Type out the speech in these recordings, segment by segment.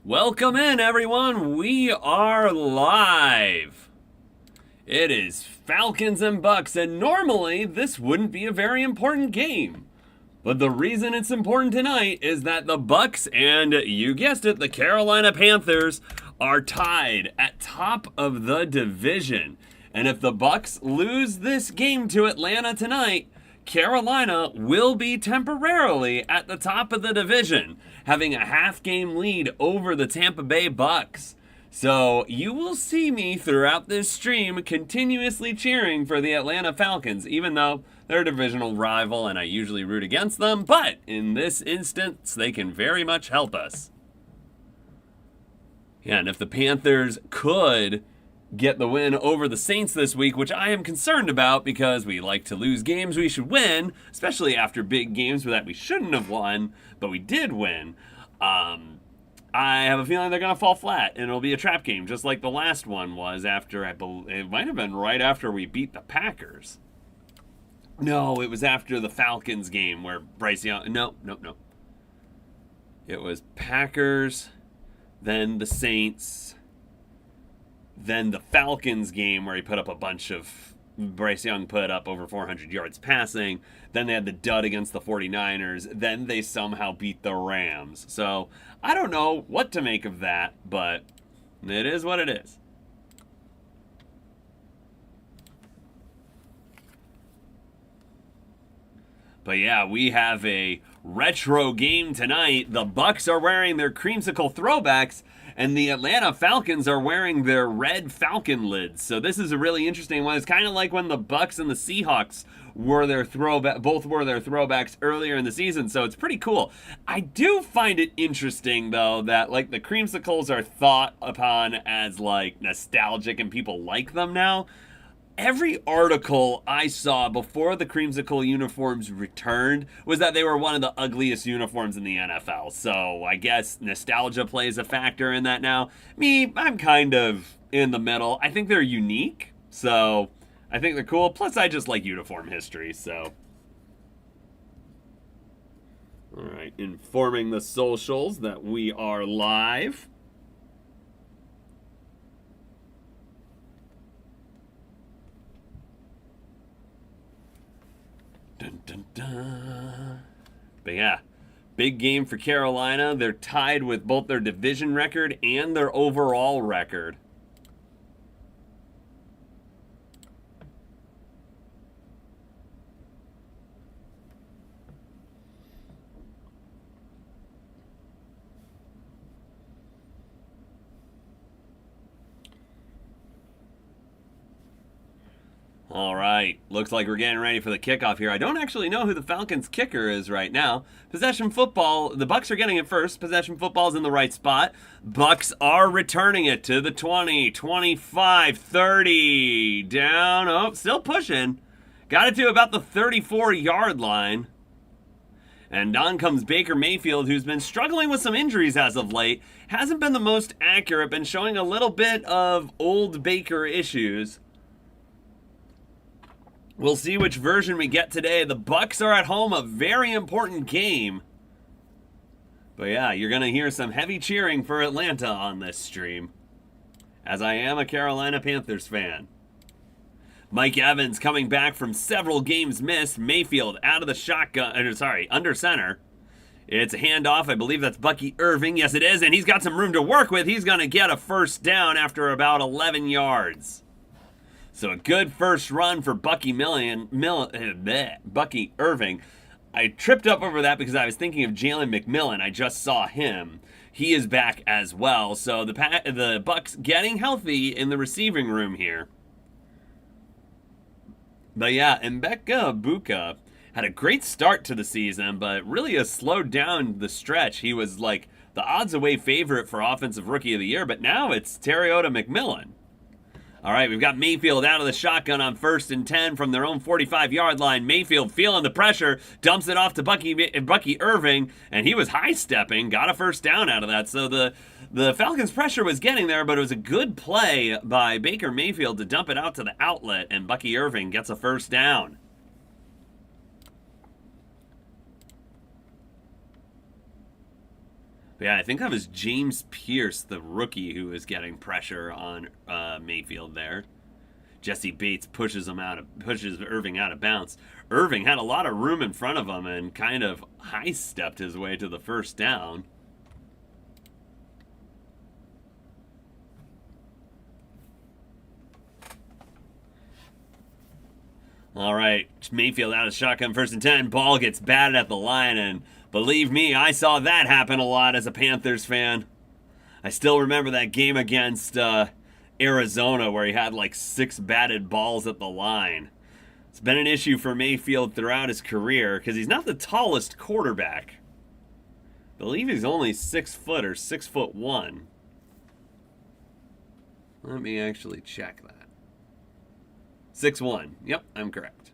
Welcome in, everyone. We are live. It is Falcons and Bucs, and normally this wouldn't be a very important game. But the reason it's important tonight is that the Bucs and, you guessed it, the Carolina Panthers are tied at top of the division. And if the Bucs lose this game to Atlanta tonight, Carolina will be temporarily at the top of the division, having a half-game lead over the Tampa Bay Bucs. So you will see me throughout this stream continuously cheering for the Atlanta Falcons, even though they're a divisional rival and I usually root against them, but in this instance, they can very much help us. Yeah, and if the Panthers could get the win over the Saints this week, which I am concerned about because we like to lose games we should win, especially after big games that we shouldn't have won, but we did win. I have a feeling they're going to fall flat, and it'll be a trap game, just like the last one was after, it might have been right after we beat the Packers. No, it was after the Falcons game where Bryce Young, no. It was Packers, then the Saints, then the Falcons game where he put up a bunch of, Bryce Young put up over 400 yards passing. Then they had the dud against the 49ers. Then they somehow beat the Rams. So I don't know what to make of that, but it is what it is. But yeah, we have a retro game tonight. The Bucs are wearing their creamsicle throwbacks, and the Atlanta Falcons are wearing their red Falcon lids. So this is a really interesting one. It's kind of like when the Bucs and the Seahawks wore their both wore their throwbacks earlier in the season. So it's pretty cool. I do find it interesting though that like the creamsicles are thought upon as like nostalgic and people like them now. Every article I saw before the creamsicle uniforms returned was that they were one of the ugliest uniforms in the NFL. So I guess nostalgia plays a factor in that now. Me, I'm kind of in the middle. I think they're unique, so I think they're cool. Plus, I just like uniform history, so. All right, informing the socials that we are live. Dun, dun, dun. But yeah, big game for Carolina. They're tied with both their division record and their overall record. All right, looks like we're getting ready for the kickoff here. I don't actually know who the Falcons kicker is right now. Possession football, the Bucs are getting it first. Possession football's in the right spot. Bucs are returning it to the 20, 25, 30. Down, oh, still pushing. Got it to about the 34-yard line. And on comes Baker Mayfield, who's been struggling with some injuries as of late. Hasn't been the most accurate, been showing a little bit of old Baker issues. We'll see which version we get today. The Bucs are at home, a very important game. But yeah, you're going to hear some heavy cheering for Atlanta on this stream, as I am a Carolina Panthers fan. Mike Evans coming back from several games missed. Mayfield out of the shotgun, under center. It's a handoff. I believe that's Bucky Irving. Yes, it is, and he's got some room to work with. He's going to get a first down after about 11 yards. So a good first run for Bucky Irving. I tripped up over that because I was thinking of Jalen McMillan. I just saw him. He is back as well. So the Bucs getting healthy in the receiving room here. But yeah, Mbeka Buka had a great start to the season, but really has slowed down the stretch. He was like the odds-away favorite for Offensive Rookie of the Year, but now it's Terriota McMillan. All right, we've got Mayfield out of the shotgun on 1st and 10 from their own 45-yard line. Mayfield feeling the pressure, dumps it off to Bucky Irving, and he was high-stepping, got a first down out of that. So the Falcons' pressure was getting there, but it was a good play by Baker Mayfield to dump it out to the outlet, and Bucky Irving gets a first down. But yeah, I think that was James Pierce, the rookie, who was getting pressure on Mayfield there. Jesse Bates pushes Irving out of bounds. Irving had a lot of room in front of him and kind of high-stepped his way to the first down. All right, Mayfield out of shotgun, 1st and 10. Ball gets batted at the line, and believe me, I saw that happen a lot as a Panthers fan. I still remember that game against Arizona where he had like 6 batted balls at the line. It's been an issue for Mayfield throughout his career because he's not the tallest quarterback. I believe he's only 6 foot or 6'1". Let me actually check that. 6'1". Yep, I'm correct.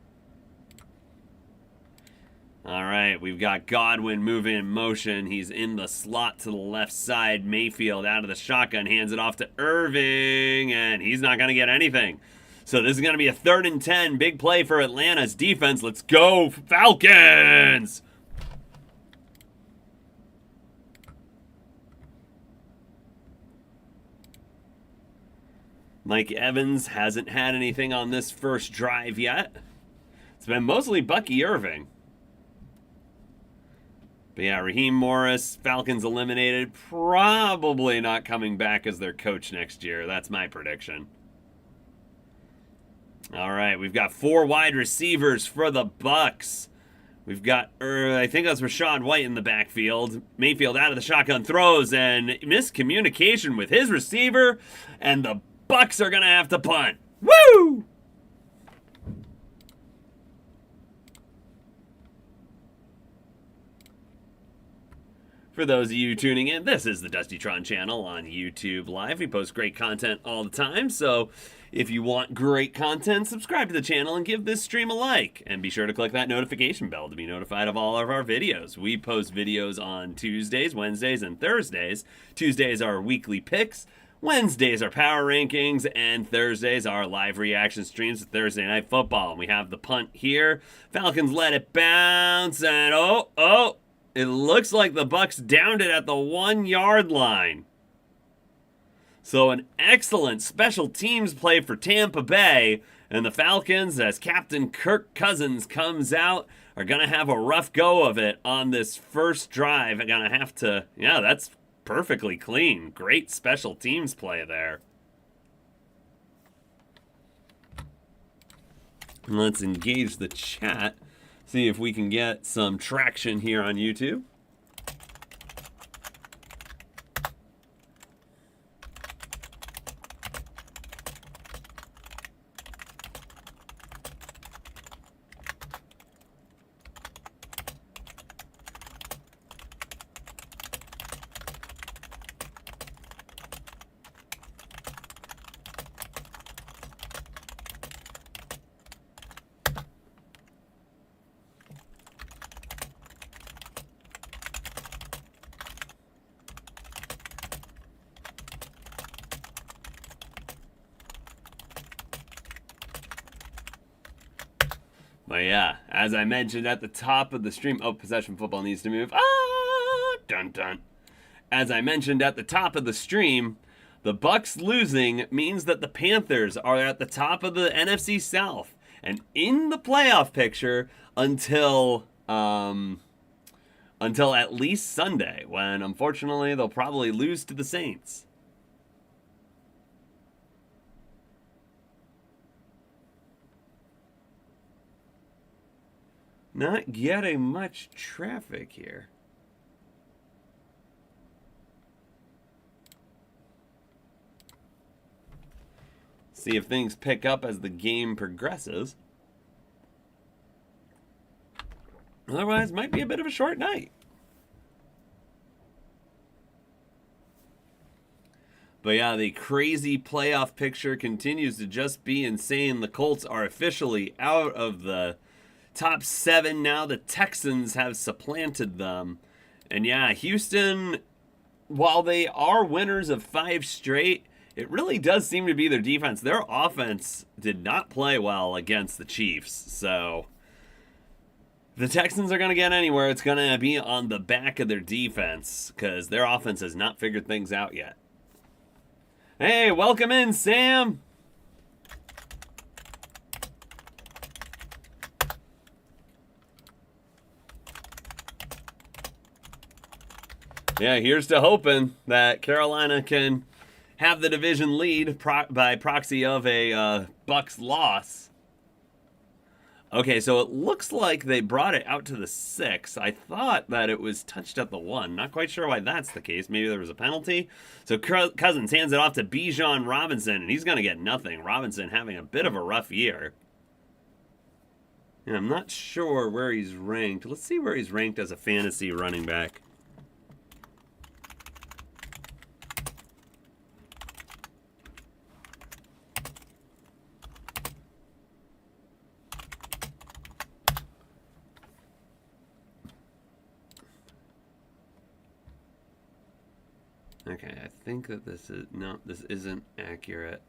All right, we've got Godwin moving in motion. He's in the slot to the left side. Mayfield out of the shotgun, hands it off to Irving, and he's not going to get anything. So this is going to be a 3rd and 10. Big play for Atlanta's defense. Let's go, Falcons! Mike Evans hasn't had anything on this first drive yet. It's been mostly Bucky Irving. But yeah, Raheem Morris, Falcons eliminated. Probably not coming back as their coach next year. That's my prediction. All right, we've got 4 wide receivers for the Bucs. We've got, I think that's Rachaad White in the backfield. Mayfield out of the shotgun throws and miscommunication with his receiver. And the Bucs are going to have to punt. Woo! For those of you tuning in, this is the Dustytron channel on YouTube Live. We post great content all the time, so if you want great content, subscribe to the channel and give this stream a like. And be sure to click that notification bell to be notified of all of our videos. We post videos on Tuesdays, Wednesdays, and Thursdays. Tuesdays are weekly picks. Wednesdays are power rankings, and Thursdays are live reaction streams to Thursday Night Football. And we have the punt here. Falcons let it bounce, and it looks like the Bucs downed it at the 1-yard line. So an excellent special teams play for Tampa Bay, and the Falcons, as Captain Kirk Cousins comes out, are going to have a rough go of it on this first drive. They're going to have to, yeah, that's perfectly clean. Great special teams play there. Let's engage the chat. See if we can get some traction here on YouTube. But yeah, as I mentioned at the top of the stream, possession football needs to move. Dun dun. As I mentioned at the top of the stream, the Bucs losing means that the Panthers are at the top of the NFC South and in the playoff picture until at least Sunday, when unfortunately they'll probably lose to the Saints. Not getting much traffic here. See if things pick up as the game progresses. Otherwise, might be a bit of a short night. But yeah, the crazy playoff picture continues to just be insane. The Colts are officially out of the top 7 now. The Texans have supplanted them. And yeah, Houston, while they are winners of 5 straight, it really does seem to be their defense. Their offense did not play well against the Chiefs. So The Texans are going to get anywhere, it's going to be on the back of their defense because their offense has not figured things out yet. Hey, welcome in, Sam. Yeah, here's to hoping that Carolina can have the division lead by proxy of a Bucs loss. Okay, so it looks like they brought it out to the 6. I thought that it was touched at the 1. Not quite sure why that's the case. Maybe there was a penalty. So Cousins hands it off to Bijan Robinson, and he's going to get nothing. Robinson having a bit of a rough year. And I'm not sure where he's ranked. Let's see where he's ranked as a fantasy running back. Okay, I think that this isn't accurate.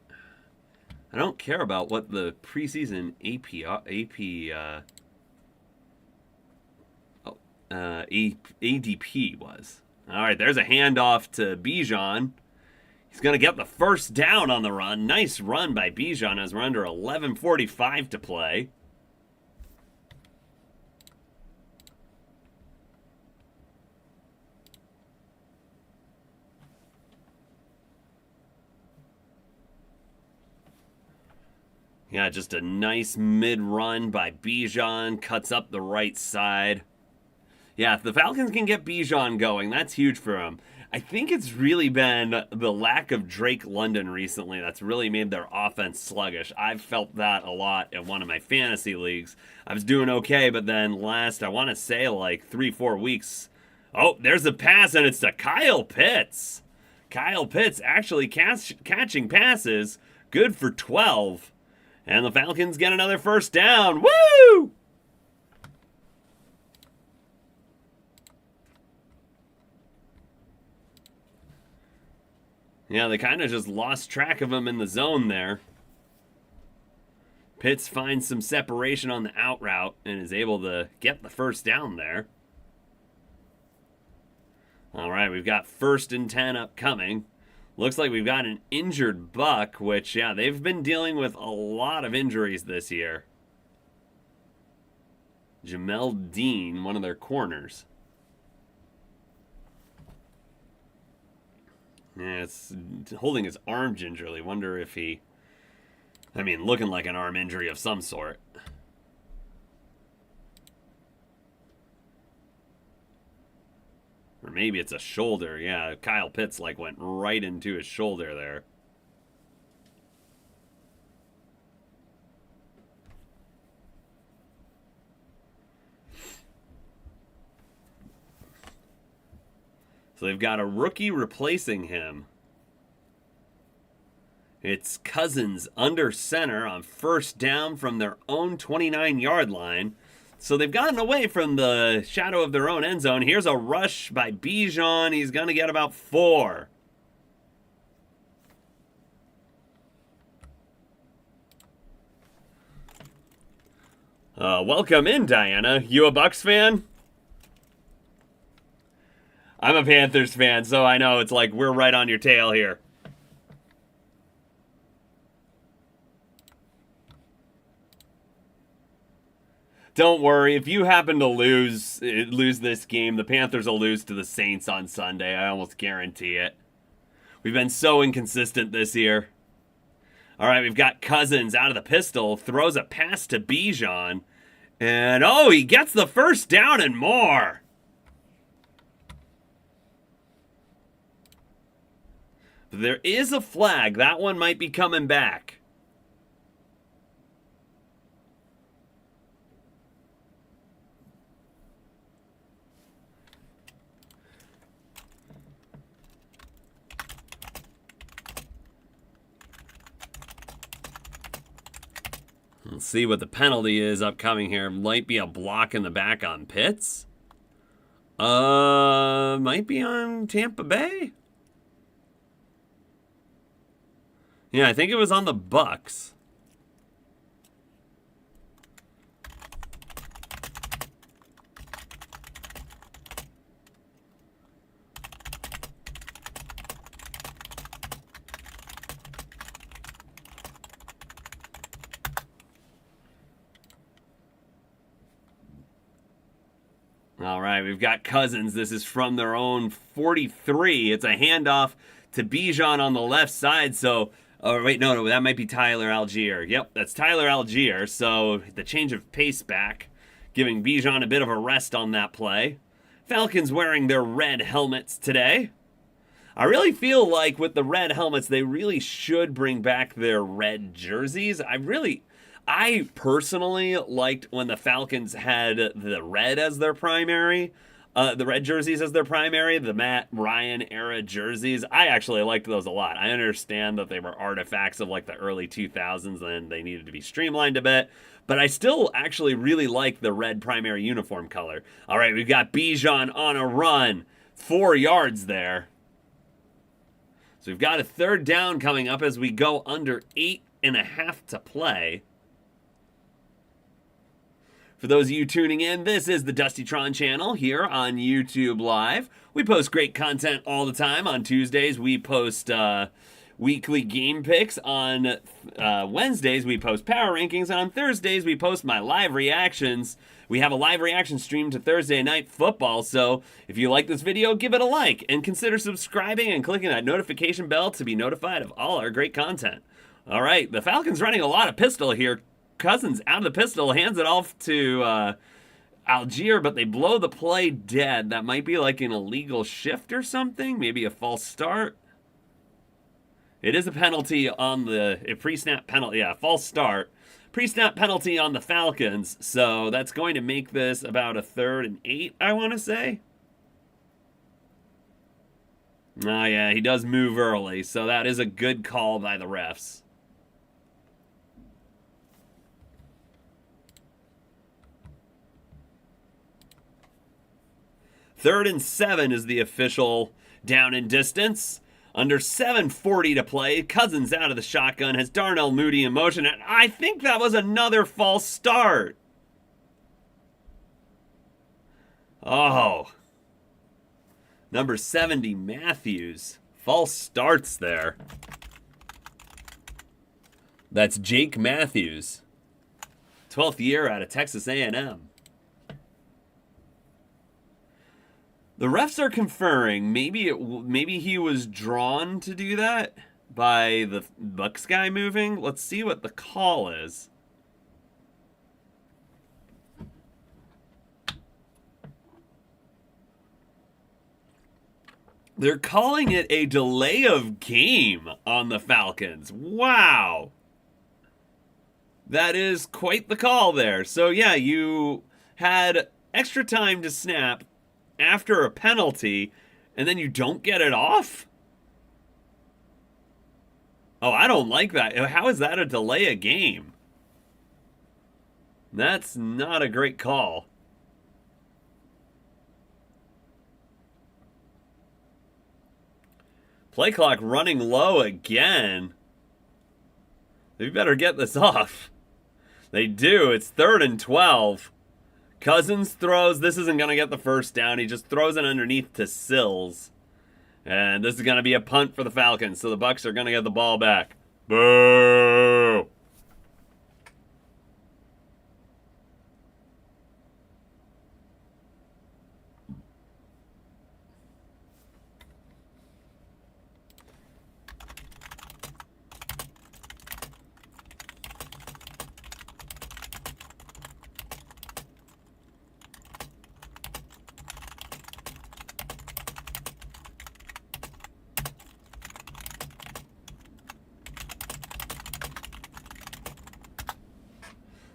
I don't care about what the preseason ADP was. All right, there's a handoff to Bijan. He's going to get the first down on the run. Nice run by Bijan as we're under 11:45 to play. Yeah, just a nice mid-run by Bijan. Cuts up the right side. Yeah, if the Falcons can get Bijan going, that's huge for them. I think it's really been the lack of Drake London recently that's really made their offense sluggish. I've felt that a lot in one of my fantasy leagues. I was doing okay, but then last, I want to say like 3-4 weeks. Oh, there's a pass, and it's to Kyle Pitts. Kyle Pitts actually catching passes. Good for 12. And the Falcons get another first down. Woo! Yeah, they kind of just lost track of him in the zone there. Pitts finds some separation on the out route and is able to get the first down there. All right, we've got 1st and 10 upcoming. Looks like we've got an injured Buck, which, yeah, they've been dealing with a lot of injuries this year. Jamel Dean, one of their corners. Yeah, it's holding his arm gingerly. Wonder if he... I mean, looking like an arm injury of some sort. Or maybe it's a shoulder. Yeah, Kyle Pitts like went right into his shoulder there. So they've got a rookie replacing him. It's Cousins under center on 1st down from their own 29-yard line. So they've gotten away from the shadow of their own end zone. Here's a rush by Bijan. He's going to get about 4. Welcome in, Diana. You a Bucs fan? I'm a Panthers fan, so I know it's like we're right on your tail here. Don't worry, if you happen to lose this game, the Panthers will lose to the Saints on Sunday. I almost guarantee it. We've been so inconsistent this year. All right, we've got Cousins out of the pistol, throws a pass to Bijan, and oh, he gets the first down and more. But there is a flag. That one might be coming back. Let's see what the penalty is upcoming here. Might be a block in the back on Pitts. Might be on Tampa Bay. Yeah, I think it was on the Bucs. All right, we've got Cousins. This is from their own 43. It's a handoff to Bijan on the left side. So, oh, wait, no, that might be Tyler Algier. Yep, that's Tyler Algier. So the change of pace back, giving Bijan a bit of a rest on that play. Falcons wearing their red helmets today. I really feel like with the red helmets, they really should bring back their red jerseys. I personally liked when the Falcons had the red as their primary, the red jerseys as their primary, the Matt Ryan era jerseys. I actually liked those a lot. I understand that they were artifacts of like the early 2000s and they needed to be streamlined a bit, but I still actually really like the red primary uniform color. All right, we've got Bijan on a run, 4 yards there. So we've got a third down coming up as we go under 8.5 to play. For those of you tuning in, this is the Dustytron channel here on YouTube Live. We post great content all the time. On Tuesdays, we post weekly game picks. On Wednesdays, we post power rankings. And on Thursdays, we post my live reactions. We have a live reaction stream to Thursday Night Football, so if you like this video, give it a like, and consider subscribing and clicking that notification bell to be notified of all our great content. All right, the Falcons running a lot of pistol here. Cousins out of the pistol, hands it off to Algier, but they blow the play dead. That might be like an illegal shift or something, maybe a false start. It is a penalty on a pre-snap penalty, yeah, false start. Pre-snap penalty on the Falcons, so that's going to make this about a 3rd and 8, I want to say. Oh, yeah, he does move early, so that is a good call by the refs. Third and 7 is the official down and distance. Under 7:40 to play, Cousins out of the shotgun, has Darnell Mooney in motion, and I think that was another false start. Oh. Number 70, Matthews. False starts there. That's Jake Matthews. 12th year out of Texas A&M. The refs are conferring. Maybe he was drawn to do that by the Bucs guy moving. Let's see what the call is. They're calling it a delay of game on the Falcons. Wow. That is quite the call there. So yeah, you had extra time to snap after a penalty, and then you don't get it off? Oh, I don't like that. How is that a delay a game? That's not a great call. Play clock running low again. They better get this off. They do. It's 3rd and 12. Cousins throws. This isn't going to get the first down. He just throws it underneath to Sills. And this is going to be a punt for the Falcons. So the Bucs are going to get the ball back. Boo!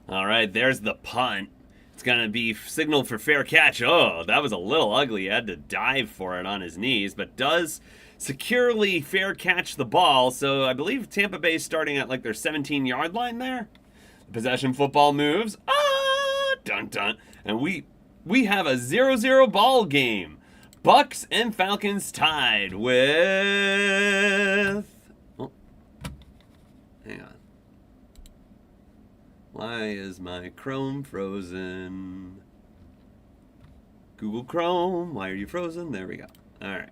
All right, there's the punt. It's going to be signaled for fair catch. Oh, that was a little ugly. He had to dive for it on his knees, but does securely fair catch the ball. So I believe Tampa Bay is starting at like their 17-yard line there. Possession football moves. Ah, dun dun. And we have a 0-0 ball game. Bucs and Falcons tied with... Oh, hang on. Why is my Chrome frozen? Google Chrome, why are you frozen? There we go. All right.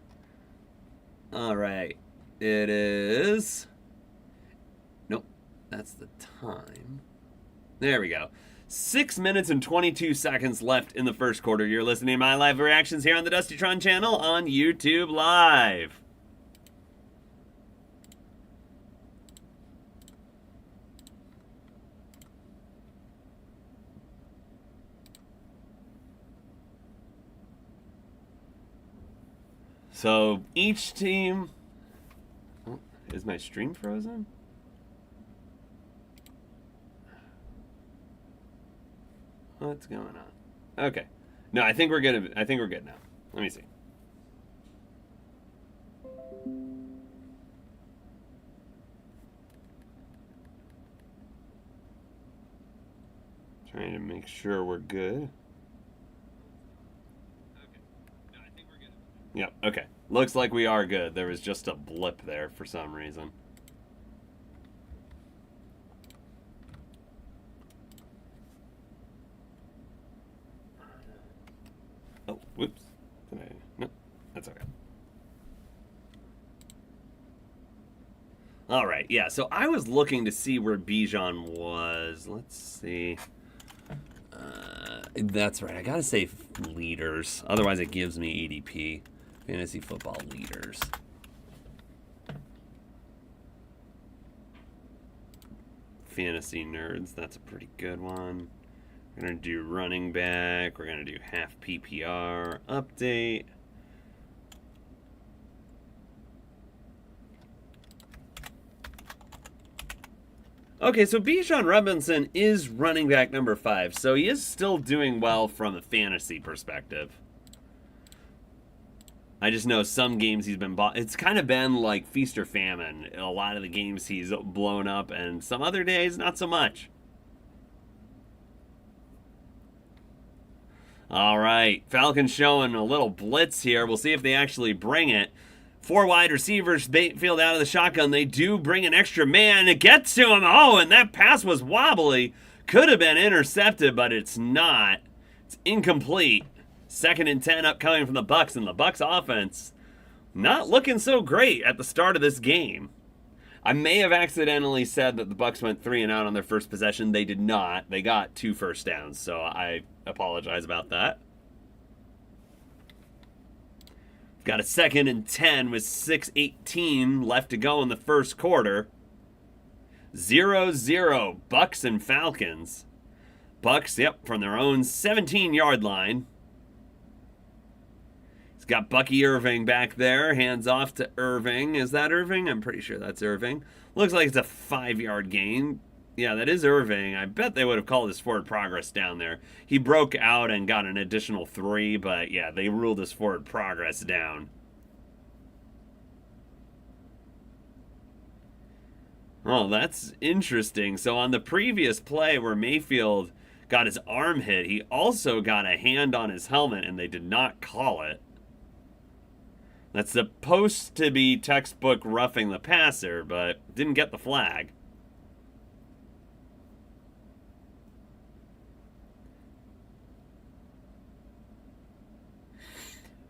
All right. It is... Nope. That's the time. There we go. 6 minutes and 22 seconds left in the first quarter. You're listening to my live reactions here on the Dustytron channel on YouTube Live. So each team... Oh, is my stream frozen? What's going on? Okay. No, I think we're good. I think we're good now. Let me see. Trying to make sure we're good. Yep, okay. Looks like we are good. There was just a blip there for some reason. Oh, whoops. No, that's okay. All right, yeah, so I was looking to see where Bijan was. Let's see. That's right. I got to say leaders. Otherwise, it gives me ADP. Fantasy football leaders. Fantasy nerds. That's a pretty good one. We're going to do running back. We're going to do half PPR update. Okay, so Bijan Robinson is running back number 5, so he is still doing well from a fantasy perspective. I just know some games he's been bought. It's kind of been like feast or famine. A lot of the games he's blown up, and some other days, not so much. All right, Falcons showing a little blitz here. We'll see if they actually bring it. 4 wide receivers, Batefield out of the shotgun. They do bring an extra man. It gets to him. Oh, and that pass was wobbly. Could have been intercepted, but it's not. It's incomplete. 2nd and 10 upcoming from the Bucs, and the Bucs offense not looking so great at the start of this game. I may have accidentally said that the Bucs went 3 and out on their first possession. They did not. They got 2 first downs, so I apologize about that. Got a 2nd and 10 with 6:18 left to go in the first quarter. 0-0, Bucs and Falcons. Bucs, yep, from their own 17-yard line. He's got Bucky Irving back there. Hands off to Irving. Is that Irving? I'm pretty sure that's Irving. Looks like it's a 5-yard gain. Yeah, that is Irving. I bet they would have called his forward progress down there. He broke out and got an additional 3, but yeah, they ruled his forward progress down. Oh, that's interesting. So on the previous play where Mayfield got his arm hit, he also got a hand on his helmet, and they did not call it. That's supposed to be textbook roughing the passer, but didn't get the flag.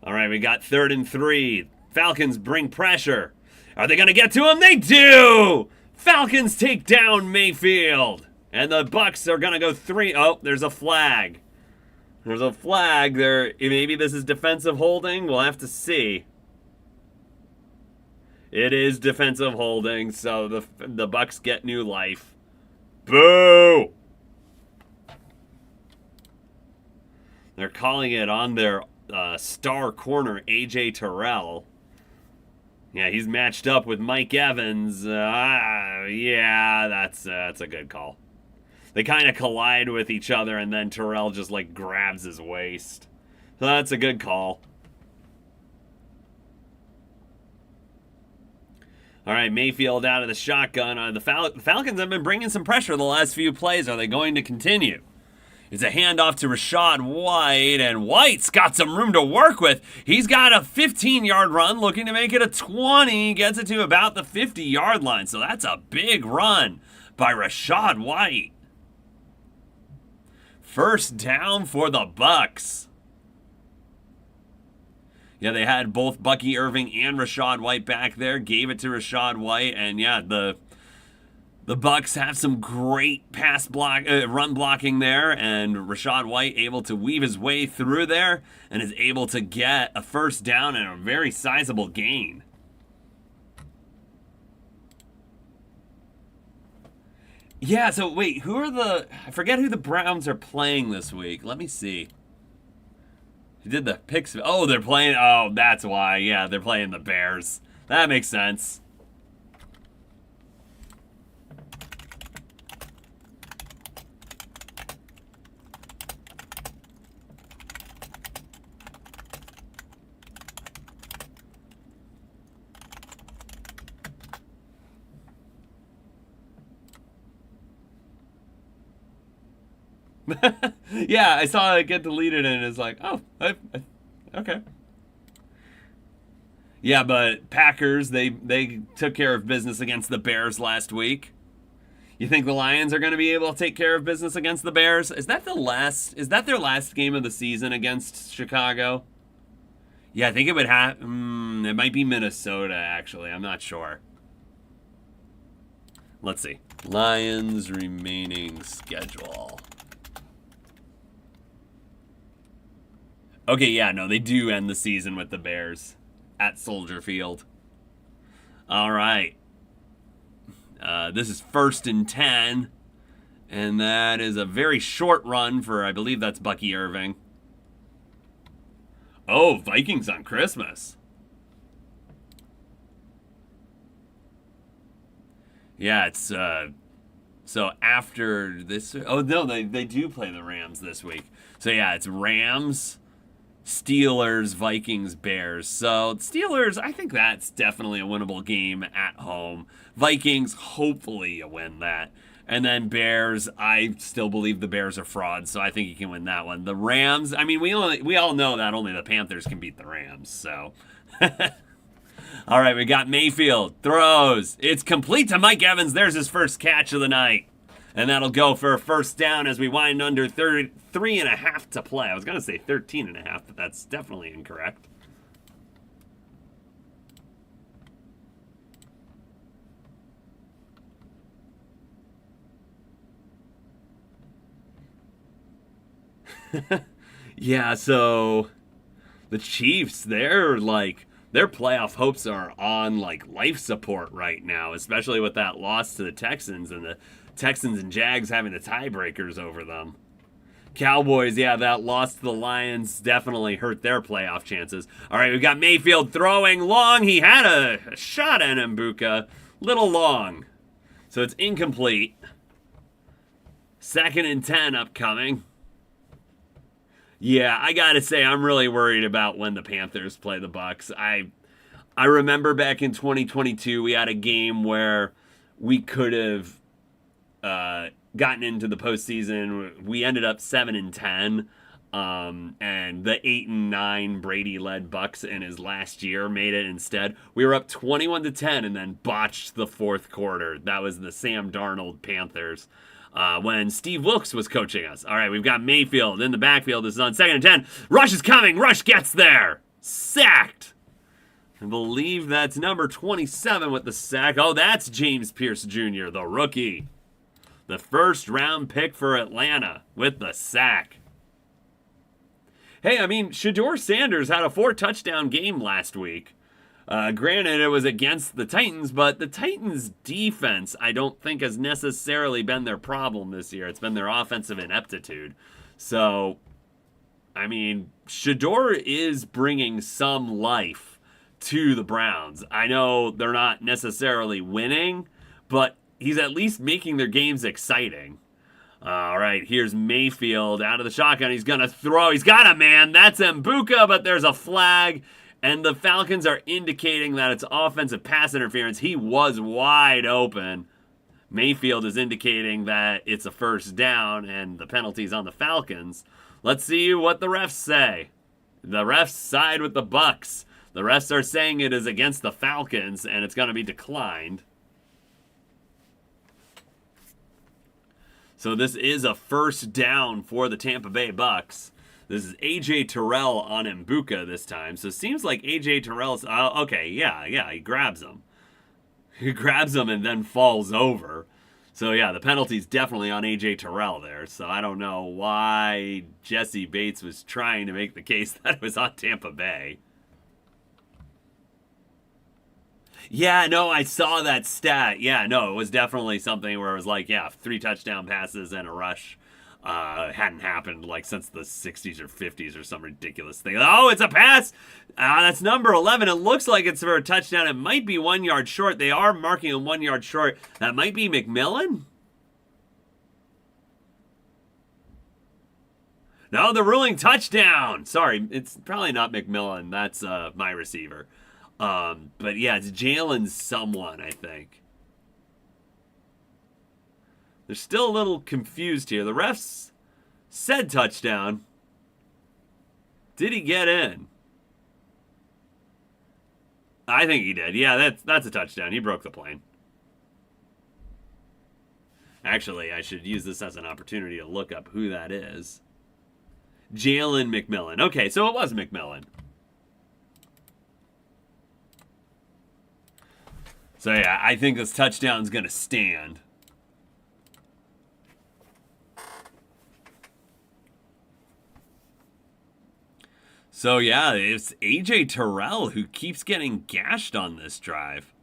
All right, we got 3rd and 3. Falcons bring pressure. Are they going to get to him? They do! Falcons take down Mayfield. And the Bucs are going to go 3. Oh, there's a flag. There's a flag there. Maybe this is defensive holding. We'll have to see. It is defensive holding, so the Bucs get new life. Boo! They're calling it on their star corner, A.J. Terrell. Yeah, he's matched up with Mike Evans. Yeah, that's a good call. They kind of collide with each other, and then Terrell just, like, grabs his waist. So that's a good call. All right, Mayfield out of the shotgun. The Falcons have been bringing some pressure the last few plays. Are they going to continue? It's a handoff to Rachaad White, and White's got some room to work with. He's got a 15-yard run, looking to make it a 20. Gets it to about the 50-yard line, so that's a big run by Rachaad White. First down for the Bucs. Yeah, they had both Bucky Irving and Rachaad White back there. Gave it to Rachaad White, and yeah, the The Bucs have some great run blocking there, and Rachaad White able to weave his way through there and is able to get a first down and a very sizable gain. Yeah, so wait, I forget who the Browns are playing this week. Let me see. Who did the picks? Oh, that's why. Yeah, they're playing the Bears. That makes sense. Yeah, I saw it get deleted and it's like, oh, okay. Yeah, but Packers, they took care of business against the Bears last week. You think the Lions are going to be able to take care of business against the Bears? Is that their last game of the season against Chicago? Yeah, I think it would have. It might be Minnesota, actually. I'm not sure. Let's see. Lions remaining schedule. Okay, yeah, no, they do end the season with the Bears at Soldier Field. All right. This is 1st and 10, and that is a very short run for, I believe that's Bucky Irving. Oh, Vikings on Christmas. Yeah, it's, so after this, oh no, they do play the Rams this week. So yeah, it's Rams, Steelers, Vikings, Bears. So Steelers, I think that's definitely a winnable game at home. Vikings, hopefully you win that. And then Bears, I still believe the Bears are frauds, so I think you can win that one. The Rams, I mean, we all know that only the Panthers can beat the Rams, so. All right, we got Mayfield, throws. It's complete to Mike Evans. There's his first catch of the night. And that'll go for a first down as we wind under 3.5 to play. I was going to say 13.5, but that's definitely incorrect. Yeah, so the Chiefs, their playoff hopes are on life support right now, especially with that loss to the Texans and the Texans and Jags having the tiebreakers over them. Cowboys, yeah, that loss to the Lions definitely hurt their playoff chances. All right, we've got Mayfield throwing long. He had a shot at Mbuka, little long. So it's incomplete. 2nd and 10 upcoming. Yeah, I gotta say, I'm really worried about when the Panthers play the Bucs. I remember back in 2022, we had a game where we could have gotten into the postseason. We ended up 7 and 10, and the 8 and 9 Brady-led Bucs in his last year made it instead. We were up 21-10, and then botched the 4th quarter. That was the Sam Darnold Panthers. When Steve Wilkes was coaching us. All right, we've got Mayfield in the backfield. This is on 2nd and 10. Rush is coming. Rush gets there. Sacked. I believe that's number 27 with the sack. Oh, that's James Pierce Jr., the rookie. The 1st round pick for Atlanta with the sack. Hey, I mean, Shedeur Sanders had a 4-touchdown game last week. Granted, it was against the Titans, but the Titans' defense, I don't think, has necessarily been their problem this year. It's been their offensive ineptitude. So, I mean, Shedeur is bringing some life to the Browns. I know they're not necessarily winning, but he's at least making their games exciting. All right, here's Mayfield out of the shotgun. He's going to throw. He's got a man. That's Mbuka, but there's a flag. And the Falcons are indicating that it's offensive pass interference. He was wide open. Mayfield is indicating that it's a first down and the penalty's on the Falcons. Let's see what the refs say. The refs side with the Bucs. The refs are saying it is against the Falcons and it's going to be declined. So this is a first down for the Tampa Bay Bucs. This is A.J. Terrell on Mbuka this time. So it seems like A.J. Terrell's... okay, yeah, he grabs him. He grabs him and then falls over. So yeah, the penalty's definitely on AJ Terrell there. So I don't know why Jesse Bates was trying to make the case that it was on Tampa Bay. Yeah, no, I saw that stat. Yeah, no, it was definitely something where it was like, yeah, 3 touchdown passes and a rush. Hadn't happened like since the 60s or 50s or some ridiculous thing. Oh, it's a pass. That's number 11. It looks like it's for a touchdown. It might be 1 yard short. They are marking him 1 yard short. That might be McMillan. No, the ruling touchdown. Sorry, it's probably not McMillan. That's my receiver. But yeah, it's Jalen someone, I think. They're still a little confused here. The refs said touchdown. Did he get in? I think he did. Yeah, that's a touchdown. He broke the plane. Actually, I should use this as an opportunity to look up who that is. Jalen McMillan. Okay, so it was McMillan. So yeah, I think this touchdown's going to stand. So yeah, it's AJ Terrell who keeps getting gashed on this drive.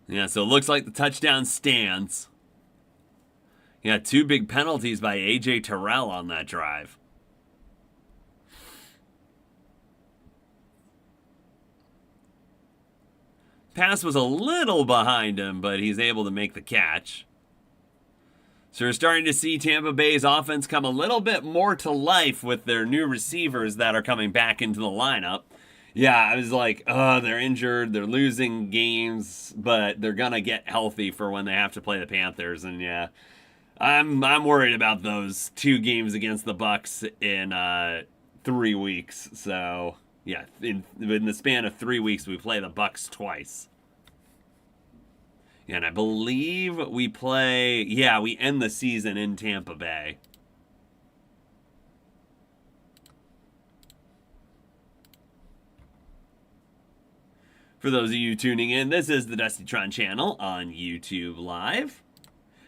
Yeah, so it looks like the touchdown stands. Yeah, 2 big penalties by AJ Terrell on that drive. Pass was a little behind him, but he's able to make the catch. So we're starting to see Tampa Bay's offense come a little bit more to life with their new receivers that are coming back into the lineup. Yeah, I was like, they're injured, they're losing games, but they're gonna get healthy for when they have to play the Panthers. And yeah, I'm worried about those 2 games against the Bucs in 3 weeks. So yeah, in the span of 3 weeks, we play the Bucs twice. And I believe we play, yeah, we end the season in Tampa Bay. For those of you tuning in, this is the Dustytron channel on YouTube Live.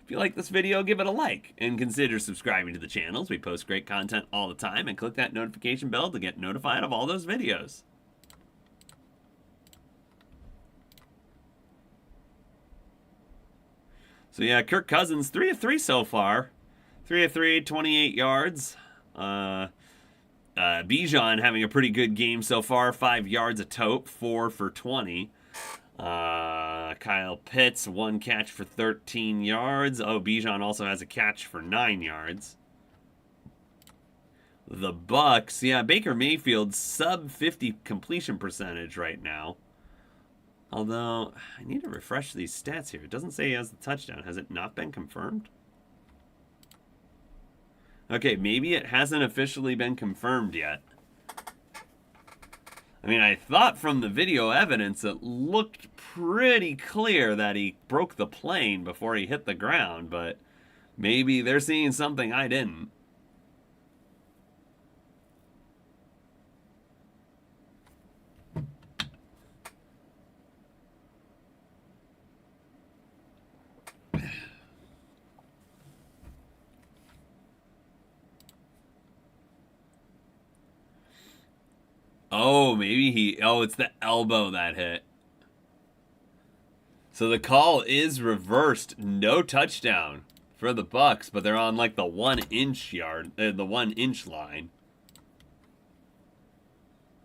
If you like this video, give it a like and consider subscribing to the channels. We post great content all the time, and click that notification bell to get notified of all those videos. So yeah, Kirk Cousins, 3 of 3 so far. 3 of 3, 28 yards. Bijan having a pretty good game so far. 5 yards atop, 4 for 20. Kyle Pitts, 1 catch for 13 yards. Oh, Bijan also has a catch for 9 yards. The Bucs, yeah, Baker Mayfield, sub 50 completion percentage right now. Although, I need to refresh these stats here. It doesn't say he has the touchdown. Has it not been confirmed? Okay, maybe it hasn't officially been confirmed yet. I mean, I thought from the video evidence it looked pretty clear that he broke the plane before he hit the ground, but maybe they're seeing something I didn't. Oh, maybe it's the elbow that hit. So the call is reversed. No touchdown for the Bucs, but they're on like the 1 inch the 1 inch line.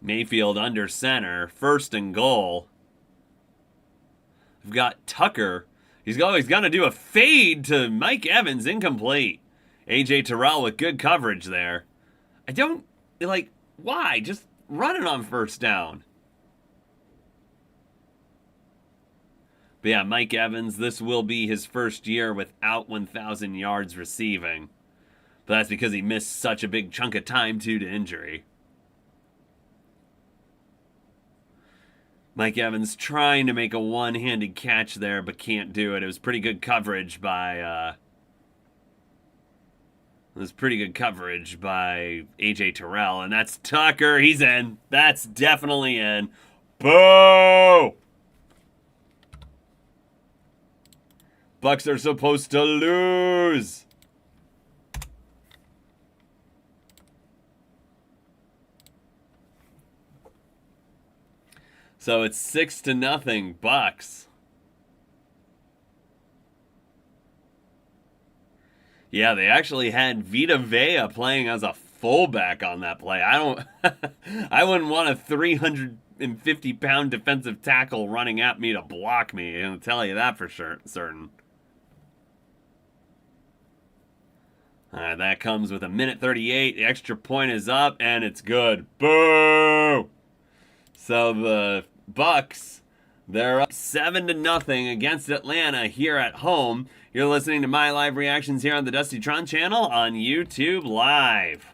Mayfield under center, 1st and goal. We've got Tucker. He's gonna do a fade to Mike Evans, incomplete. AJ Terrell with good coverage there. I don't like why just run it on 1st down. But yeah, Mike Evans, this will be his 1st year without 1,000 yards receiving. But that's because he missed such a big chunk of time due to injury. Mike Evans trying to make a one-handed catch there, but can't do it. It was pretty good coverage by AJ Terrell, and that's Tucker. He's in. That's definitely in. Boo! Bucs are supposed to lose. So it's 6-0 Bucs. Yeah, they actually had Vita Vea playing as a fullback on that play. I wouldn't want a 350-pound defensive tackle running at me to block me. I'm gonna tell you that for sure, certain. That comes with 1:38. The extra point is up, and it's good. Boo! So the Bucs, they're up 7-0 against Atlanta here at home. You're listening to my live reactions here on the Dusty Tron channel on YouTube Live.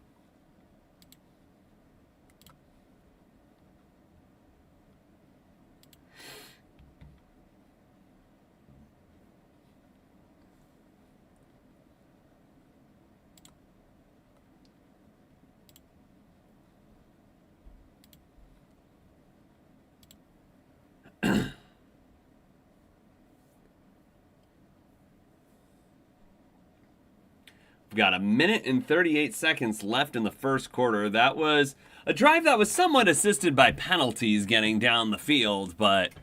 We've got 1:38 left in the first quarter. That was a drive that was somewhat assisted by penalties getting down the field, but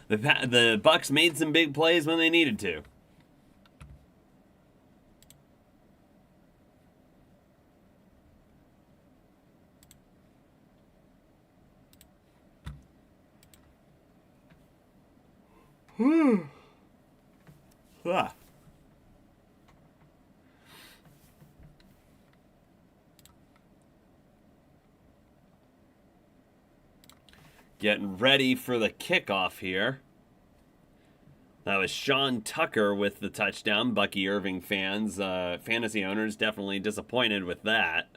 the Bucs made some big plays when they needed to. Ah. Getting ready for the kickoff here. That was Sean Tucker with the touchdown. Bucky Irving fans, fantasy owners, definitely disappointed with that.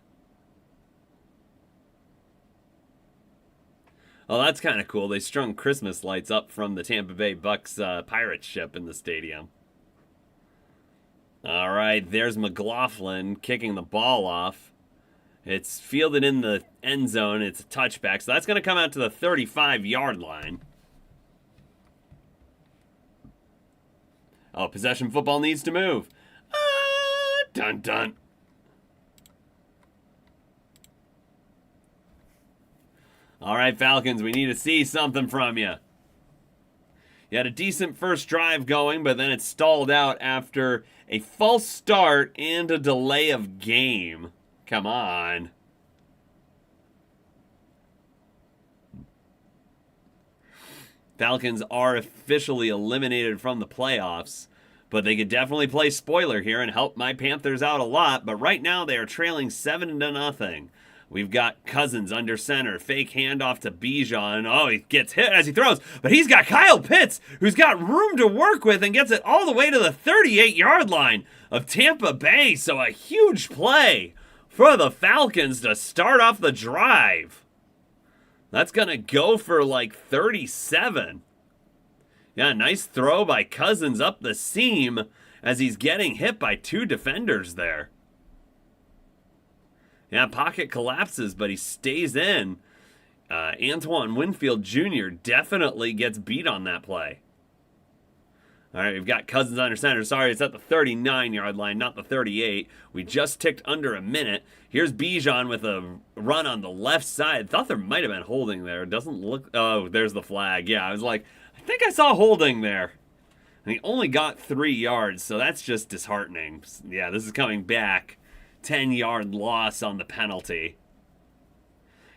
Oh, that's kind of cool. They strung Christmas lights up from the Tampa Bay Bucs pirate ship in the stadium. All right, there's McLaughlin kicking the ball off. It's fielded in the end zone. It's a touchback, so that's going to come out to the 35-yard line. Oh, possession football needs to move. Dun dun. All right, Falcons, we need to see something from you. You had a decent first drive going, but then it stalled out after a false start and a delay of game. Come on. Falcons are officially eliminated from the playoffs, but they could definitely play spoiler here and help my Panthers out a lot. But right now they are trailing 7-0. We've got Cousins under center, fake handoff to Bijan. Oh, he gets hit as he throws, but he's got Kyle Pitts, who's got room to work with and gets it all the way to the 38-yard line of Tampa Bay. So a huge play for the Falcons to start off the drive. That's going to go for like 37. Yeah, nice throw by Cousins up the seam as he's getting hit by two defenders there. Yeah, pocket collapses, but he stays in. Antoine Winfield Jr. definitely gets beat on that play. All right, we've got Cousins under center. Sorry, it's at the 39-yard line, not the 38. We just ticked under a minute. Here's Bijan with a run on the left side. Thought there might have been holding there. Doesn't look... Oh, there's the flag. Yeah, I was like, I think I saw holding there. And he only got 3 yards, so that's just disheartening. Yeah, this is coming back. 10-yard loss on the penalty.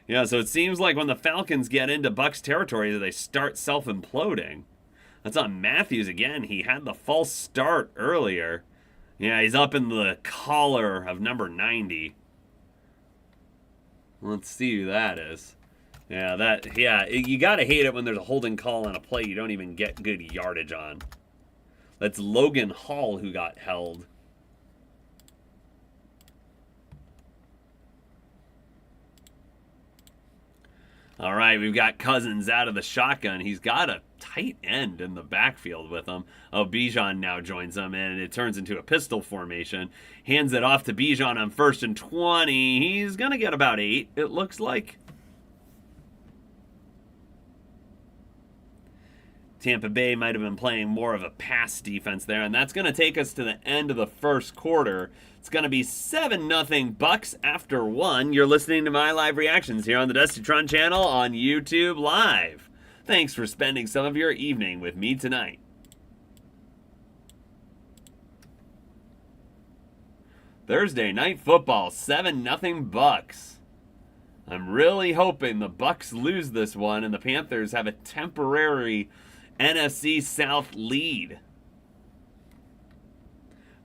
Yeah, so it seems like when the Falcons get into Bucs territory, they start self-imploding. That's on Matthews again. He had the false start earlier. Yeah, he's up in the collar of number 90. Let's see who that is. Yeah, you gotta hate it when there's a holding call on a play you don't even get good yardage on. That's Logan Hall who got held. All right, we've got Cousins out of the shotgun. He's got a tight end in the backfield with him. Oh, Bijan now joins him, and it turns into a pistol formation. Hands it off to Bijan on 1st and 20. He's going to get about 8, it looks like. Tampa Bay might have been playing more of a pass defense there, and that's going to take us to the end of the first quarter. It's going to be 7-0 Bucks after 1. You're listening to my live reactions here on the Dustytron channel on YouTube Live. Thanks for spending some of your evening with me tonight. Thursday Night Football, 7-0 Bucks. I'm really hoping the Bucks lose this one and the Panthers have a temporary NFC South lead.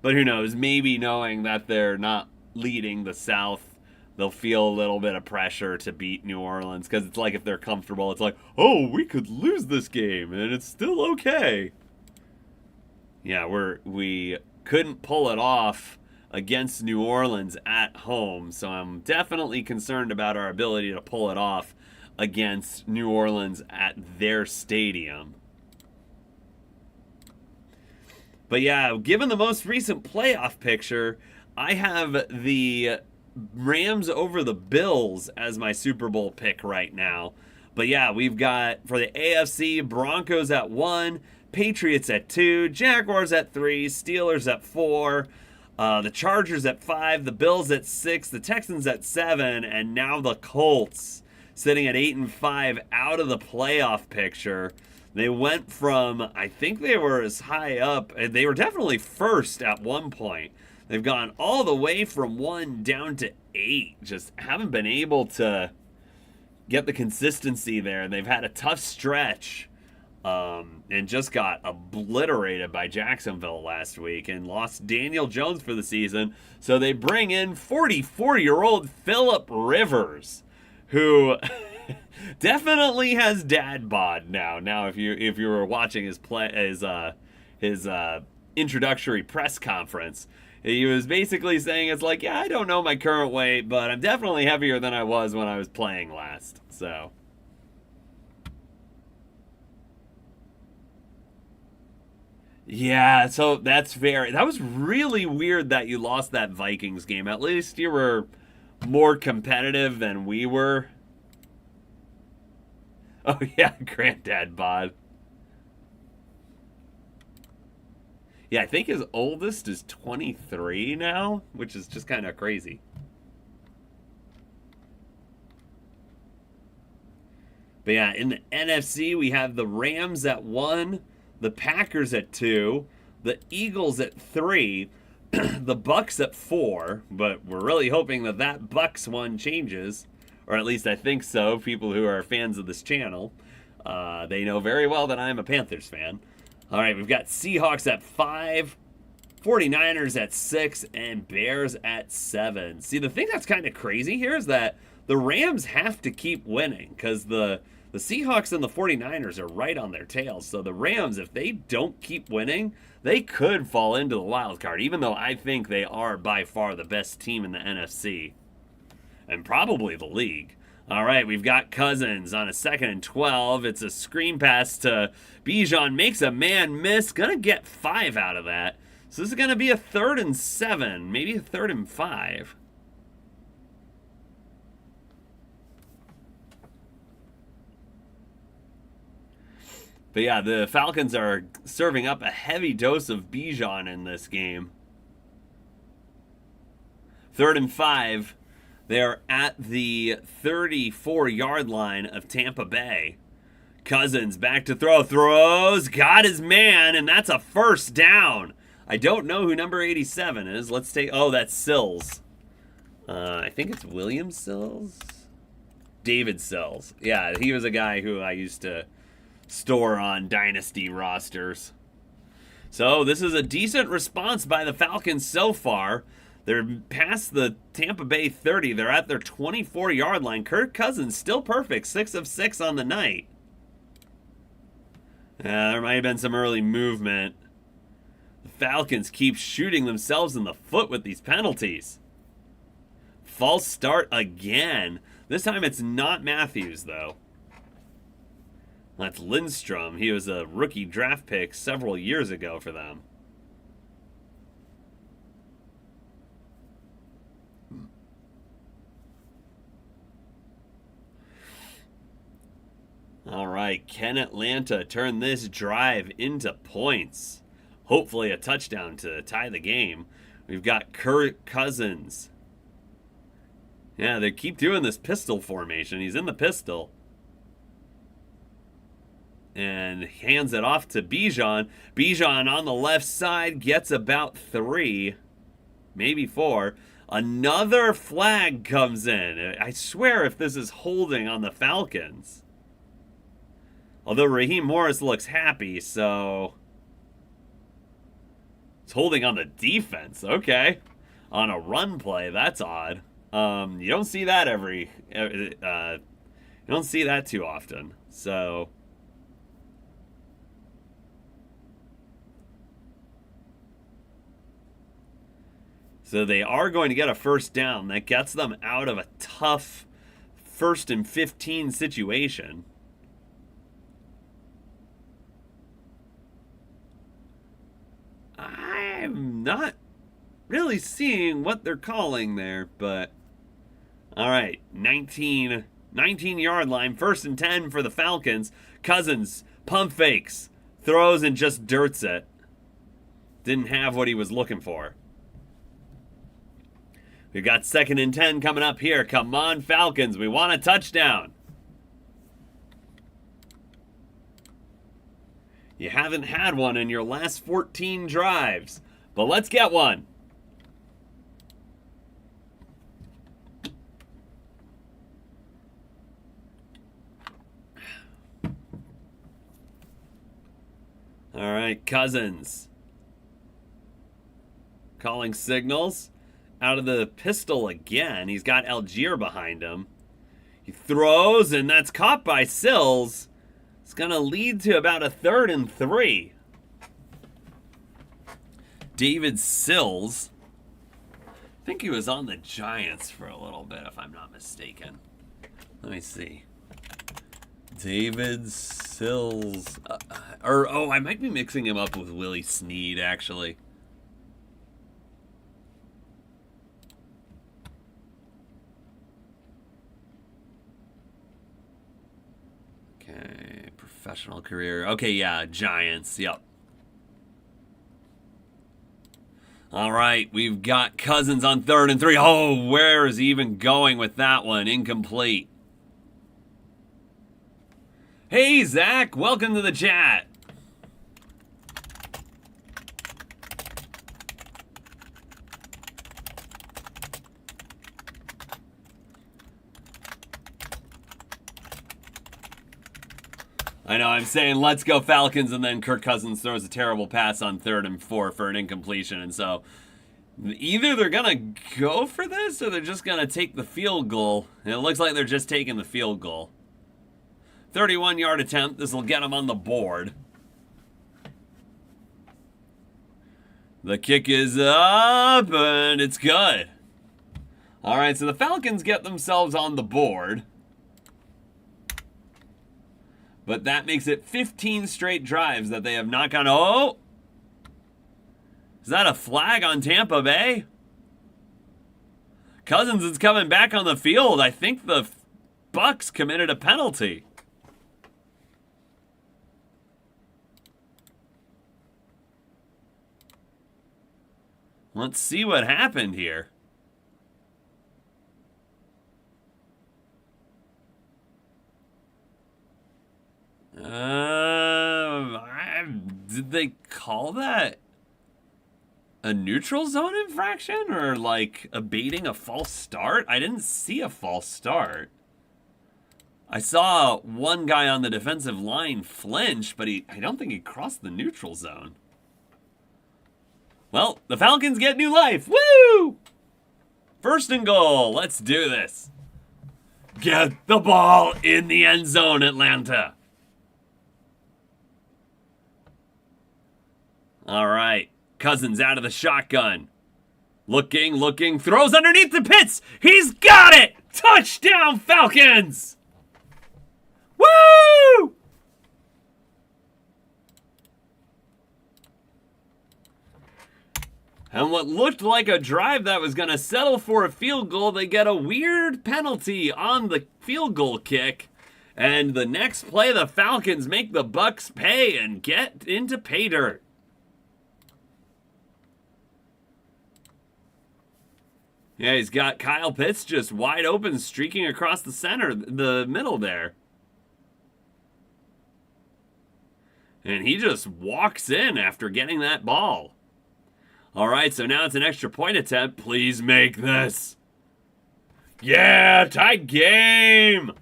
But who knows, maybe knowing that they're not leading the South, they'll feel a little bit of pressure to beat New Orleans, because it's like if they're comfortable, it's like, oh, we could lose this game and it's still okay. Yeah, we couldn't pull it off against New Orleans at home, so I'm definitely concerned about our ability to pull it off against New Orleans at their stadium. But yeah, given the most recent playoff picture, I have the Rams over the Bills as my Super Bowl pick right now. But yeah, we've got, for the AFC, Broncos at 1, Patriots at 2, Jaguars at 3, Steelers at 4, the Chargers at 5, the Bills at 6, the Texans at 7, and now the Colts sitting at 8-5 out of the playoff picture. They went from, I think they were as high up, they were definitely first at one point. They've gone all the way from 1 down to 8. Just haven't been able to get the consistency there. They've had a tough stretch and just got obliterated by Jacksonville last week and lost Daniel Jones for the season. So they bring in 44-year-old Phillip Rivers, who definitely has dad bod now. Now, if you were watching his introductory press conference, he was basically saying, it's like, yeah, I don't know my current weight, but I'm definitely heavier than I was when I was playing last. So yeah, so that's fair. That was really weird that you lost that Vikings game. At least you were more competitive than we were. Oh yeah, granddad bod. Yeah, I think his oldest is 23 now, which is just kind of crazy. But yeah, in the NFC, we have the Rams at 1, the Packers at 2, the Eagles at 3, the Bucs at 4, but we're really hoping that that Bucs one changes, or at least I think so. People who are fans of this channel, they know very well that I'm a Panthers fan. All right, we've got Seahawks at 5, 49ers at 6, and Bears at 7. See, the thing that's kind of crazy here is that the Rams have to keep winning because the Seahawks and the 49ers are right on their tails. So the Rams, if they don't keep winning, they could fall into the wild card, even though I think they are by far the best team in the NFC and probably the league. All right, we've got Cousins on a 2nd and 12. It's a screen pass to Bijan. Makes a man miss. Gonna get 5 out of that. So this is gonna be a 3rd and 7, maybe a 3rd and 5. But yeah, the Falcons are serving up a heavy dose of Bijan in this game. 3rd and 5. They're at the 34-yard line of Tampa Bay. Cousins back to throw. Throws. Got his man, and that's a 1st down. I don't know who number 87 is. Let's take... Oh, that's Sills. I think it's William Sills? David Sills. Yeah, he was a guy who I used to store on Dynasty rosters. So this is a decent response by the Falcons so far. They're past the Tampa Bay 30. They're at their 24-yard line. Kirk Cousins still perfect. 6 of 6 on the night. There might have been some early movement. The Falcons keep shooting themselves in the foot with these penalties. False start again. This time it's not Matthews, though. That's Lindstrom. He was a rookie draft pick several years ago for them. All right, can Atlanta turn this drive into points? Hopefully a touchdown to tie the game. We've got Kirk Cousins. Yeah, they keep doing this pistol formation. He's in the pistol. And hands it off to Bijan. Bijan on the left side gets about 3, maybe 4. Another flag comes in. I swear if this is holding on the Falcons. Although Raheem Morris looks happy, so... It's holding on the defense. Okay. On a run play, that's odd. You don't see that you don't see that too often. So... So they are going to get a first down. That gets them out of a tough 1st and 15 situation. I'm not really seeing what they're calling there, but all right, 19-yard line, 1st and 10 for the Falcons. Cousins pump fakes, throws and just dirts it. Didn't have what he was looking for. We've got 2nd and 10 coming up here. Come on, Falcons. We want a touchdown. You haven't had one in your last 14 drives, but let's get one. All right, Cousins. Calling signals. Out of the pistol again. He's got Algier behind him. He throws, and that's caught by Sills. It's going to lead to about a 3rd and 3. David Sills. I think he was on the Giants for a little bit, if I'm not mistaken. Let me see. David Sills. I might be mixing him up with Willie Snead, actually. Okay, professional career. Okay, yeah, Giants. Yep. All right, we've got Cousins on 3rd and 3. Oh, where is he even going with that one? Incomplete. Hey, Zach, welcome to the chat. I know, I'm saying let's go Falcons, and then Kirk Cousins throws a terrible pass on 3rd and 4 for an incompletion. And so either they're going to go for this or they're just going to take the field goal. And it looks like they're just taking the field goal. 31-yard attempt. This will get them on the board. The kick is up, and it's good. All right, so the Falcons get themselves on the board. But that makes it 15 straight drives that they have not gone. Oh! Is that a flag on Tampa Bay? Cousins is coming back on the field. I think the Bucs committed a penalty. Let's see what happened here. Did they call that a neutral zone infraction or like abating a false start? I didn't see a false start. I saw one guy on the defensive line flinch, but I don't think he crossed the neutral zone. Well, the Falcons get new life. Woo! 1st and goal. Let's do this. Get the ball in the end zone, Atlanta. All right. Cousins out of the shotgun. Looking, throws underneath the Pitts. He's got it! Touchdown, Falcons! Woo! And what looked like a drive that was going to settle for a field goal, they get a weird penalty on the field goal kick. And the next play, the Falcons make the Bucs pay and get into pay dirt. Yeah, he's got Kyle Pitts just wide open, streaking across the middle there. And he just walks in after getting that ball. All right, so now it's an extra point attempt. Please make this. Yeah, tight game.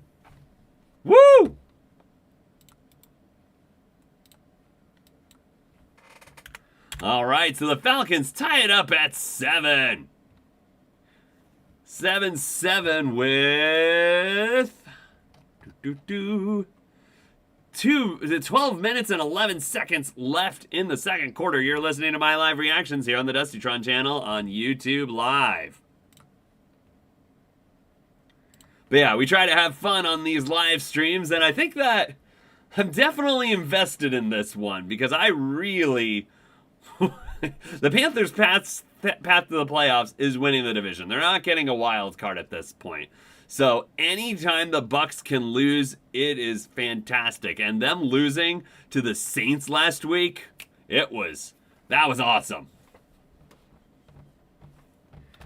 Woo! All right, so the Falcons tie it up at 7. 7-7 with 12 minutes and 11 seconds left in the second quarter. You're listening to my live reactions here on the Dustytron channel on YouTube Live. But yeah, we try to have fun on these live streams, and I think that I'm definitely invested in this one because I really... the Panthers' path to the playoffs is winning the division. They're not getting a wild card at this point. So anytime the Bucs can lose, it is fantastic. And them losing to the Saints last week, that was awesome.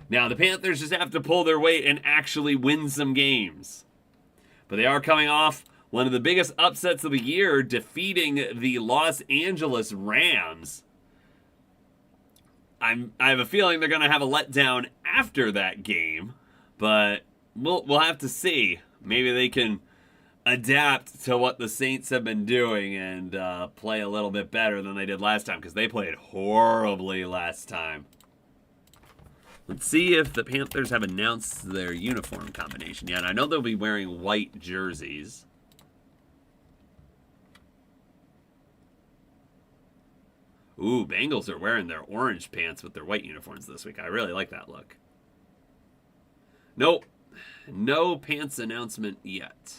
Now the Panthers just have to pull their weight and actually win some games. But they are coming off one of the biggest upsets of the year, defeating the Los Angeles Rams. I have a feeling they're going to have a letdown after that game, but we'll have to see. Maybe they can adapt to what the Saints have been doing and play a little bit better than they did last time, because they played horribly last time. Let's see if the Panthers have announced their uniform combination yet. I know they'll be wearing white jerseys. Ooh, Bengals are wearing their orange pants with their white uniforms this week. I really like that look. Nope. No pants announcement yet.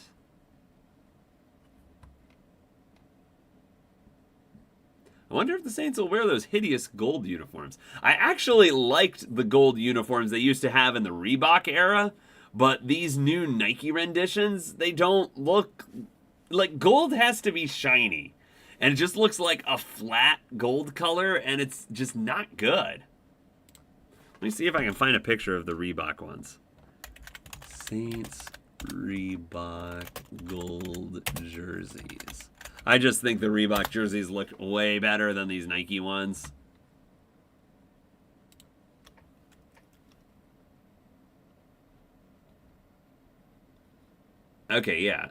I wonder if the Saints will wear those hideous gold uniforms. I actually liked the gold uniforms they used to have in the Reebok era, but these new Nike renditions, they don't look... Like, gold has to be shiny. And it just looks like a flat gold color, and it's just not good. Let me see if I can find a picture of the Reebok ones. Saints Reebok gold jerseys. I just think the Reebok jerseys look way better than these Nike ones. Okay, yeah.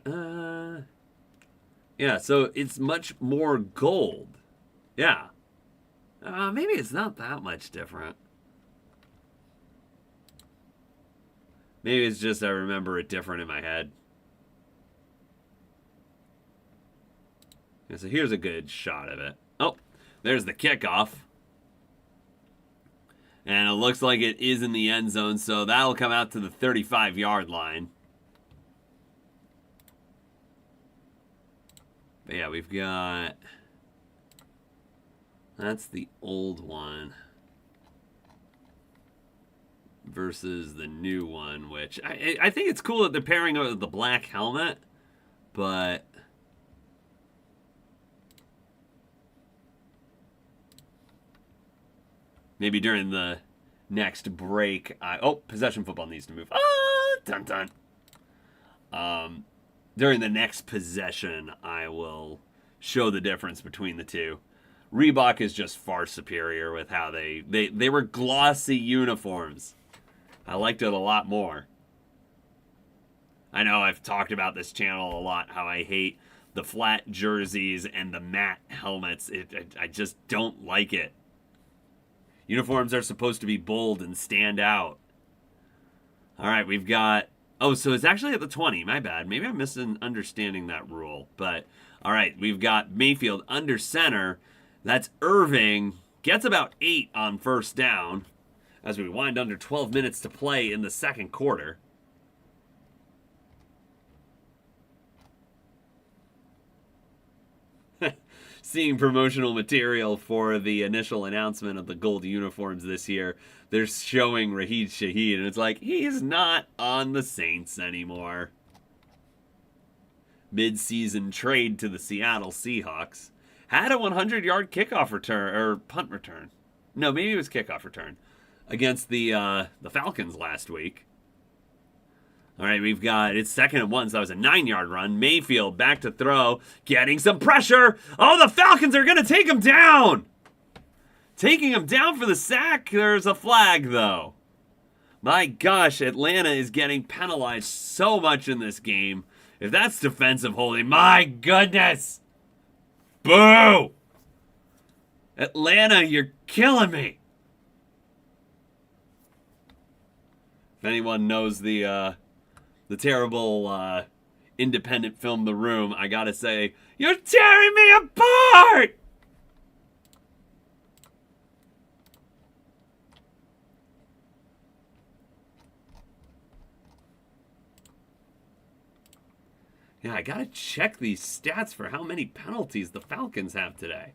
Yeah, so it's much more gold. Yeah. Maybe it's not that much different. Maybe it's just I remember it different in my head. Yeah, so here's a good shot of it. Oh, there's the kickoff. And it looks like it is in the end zone, so that'll come out to the 35-yard line. But yeah, we've got... That's the old one. Versus the new one, which... I think it's cool that they're pairing it with the black helmet. But... Maybe during the next break... Oh, possession football needs to move. Ah, dun dun. During the next possession, I will show the difference between the two. Reebok is just far superior with how they were glossy uniforms. I liked it a lot more. I know I've talked about this channel a lot, how I hate the flat jerseys and the matte helmets. I just don't like it. Uniforms are supposed to be bold and stand out. All right, we've got... Oh, so it's actually at the 20. My bad. Maybe I'm misunderstanding that rule. But, all right, we've got Mayfield under center. That's Irving. Gets about 8 on first down as we wind under 12 minutes to play in the second quarter. Seeing promotional material for the initial announcement of the gold uniforms this year, they're showing Raheed Shaheed, and it's like, he's not on the Saints anymore. mid-season trade to the Seattle Seahawks. Had a 100-yard kickoff return, or punt return. No, maybe it was kickoff return against the Falcons last week. All right, we've got, it's 2nd and 1, so that was a 9-yard run. Mayfield back to throw, getting some pressure. Oh, the Falcons are going to take him down. Taking him down for the sack. There's a flag, though. My gosh, Atlanta is getting penalized so much in this game. If that's defensive holding, my goodness. Boo! Atlanta, you're killing me. If anyone knows the terrible independent film The Room, I gotta say, you're tearing me apart! Yeah, I gotta check these stats for how many penalties the Falcons have today.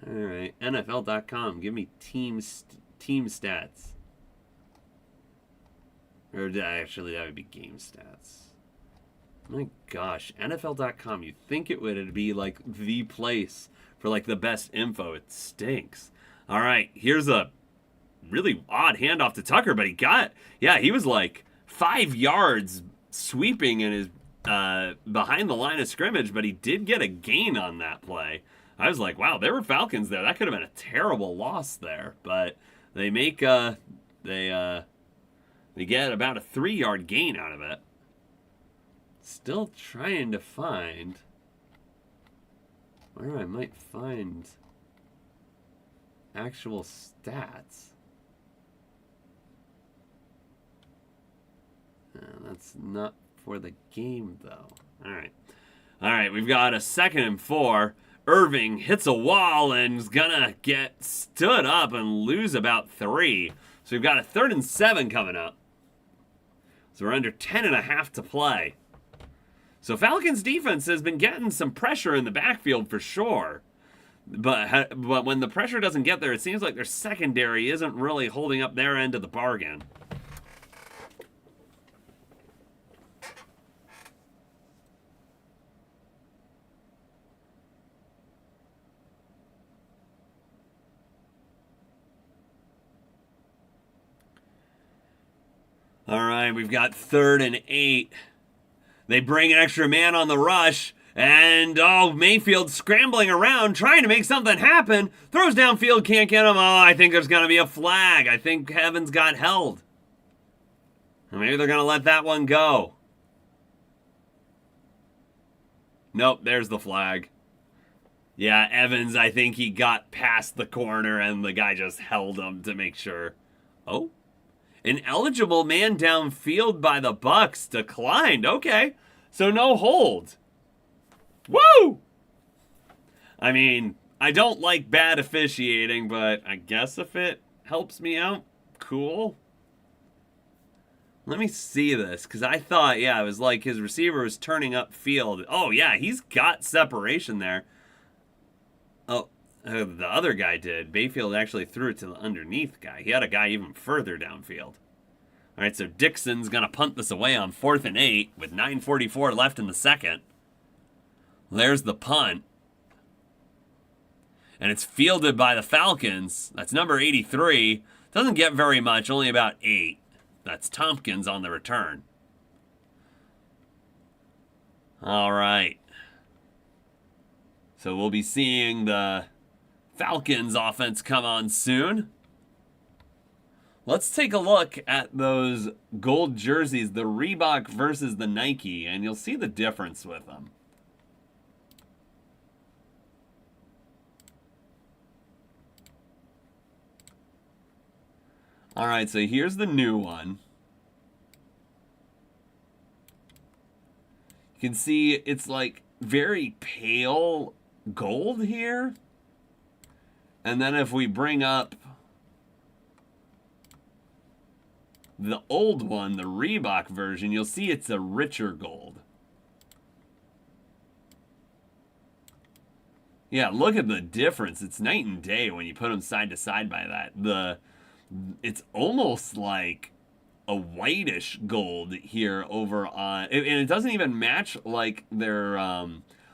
All right, NFL.com, give me team stats. Or actually, that would be game stats. My gosh, NFL.com, you'd think it would be like the place for like the best info. It stinks. All right, here's a really odd handoff to Tucker, but he was like 5 yards sweeping in his behind the line of scrimmage, but he did get a gain on that play. I was like, wow, there were Falcons there. That could have been a terrible loss there, but they make they get about a 3-yard gain out of it. Still trying to find where I might find actual stats. That's not for the game, though. All right, we've got a 2nd and 4. Irving hits a wall and is gonna get stood up and lose about 3. So we've got a 3rd and 7 coming up. So we're under 10.5 to play. So Falcons defense has been getting some pressure in the backfield for sure. But when the pressure doesn't get there, it seems like their secondary isn't really holding up their end of the bargain. All right, we've got 3rd and 8. They bring an extra man on the rush, and Mayfield scrambling around, trying to make something happen. Throws downfield, can't get him. Oh, I think there's going to be a flag. I think Evans got held. Maybe they're going to let that one go. Nope, there's the flag. Yeah, Evans, I think he got past the corner, and the guy just held him to make sure. Oh. An eligible man downfield by the Bucs declined. Okay, so no hold. Woo! I mean, I don't like bad officiating, but I guess if it helps me out, cool. Let me see this, because I thought, yeah, it was like his receiver was turning up field. Oh, yeah, he's got separation there. Oh, the other guy did. Bayfield actually threw it to the underneath guy. He had a guy even further downfield. All right, so Dixon's going to punt this away on 4th and 8 with 9:44 left in the second. There's the punt. And it's fielded by the Falcons. That's number 83. Doesn't get very much, only about 8. That's Tompkins on the return. All right. So we'll be seeing the Falcons offense come on soon. Let's take a look at those gold jerseys, the Reebok versus the Nike, and you'll see the difference with them. All right, so here's the new one. You can see it's like very pale gold here. And then if we bring up the old one, the Reebok version, you'll see it's a richer gold. Yeah, look at the difference. It's night and day when you put them side to side by that. It's almost like a whitish gold here over on, and it doesn't even match like their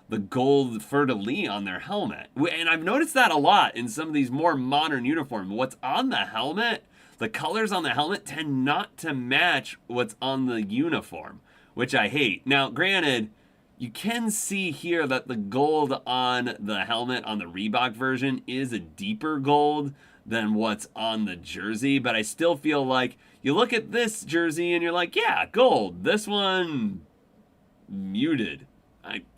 the gold fleur-de-lis on their helmet. And I've noticed that a lot in some of these more modern uniforms. What's on the helmet, the colors on the helmet tend not to match what's on the uniform, which I hate. Now, granted, you can see here that the gold on the helmet on the Reebok version is a deeper gold than what's on the jersey, but I still feel like you look at this jersey and you're like, yeah, gold. This one, muted.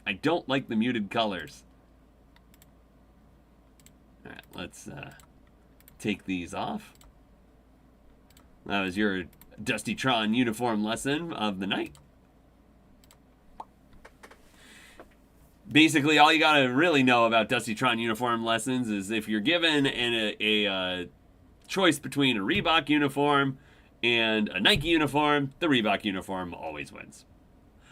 I don't like the muted colors. All right, let's take these off. That was your Dusty Tron uniform lesson of the night. Basically, all you gotta really know about Dusty Tron uniform lessons is if you're given a choice between a Reebok uniform and a Nike uniform, the Reebok uniform always wins.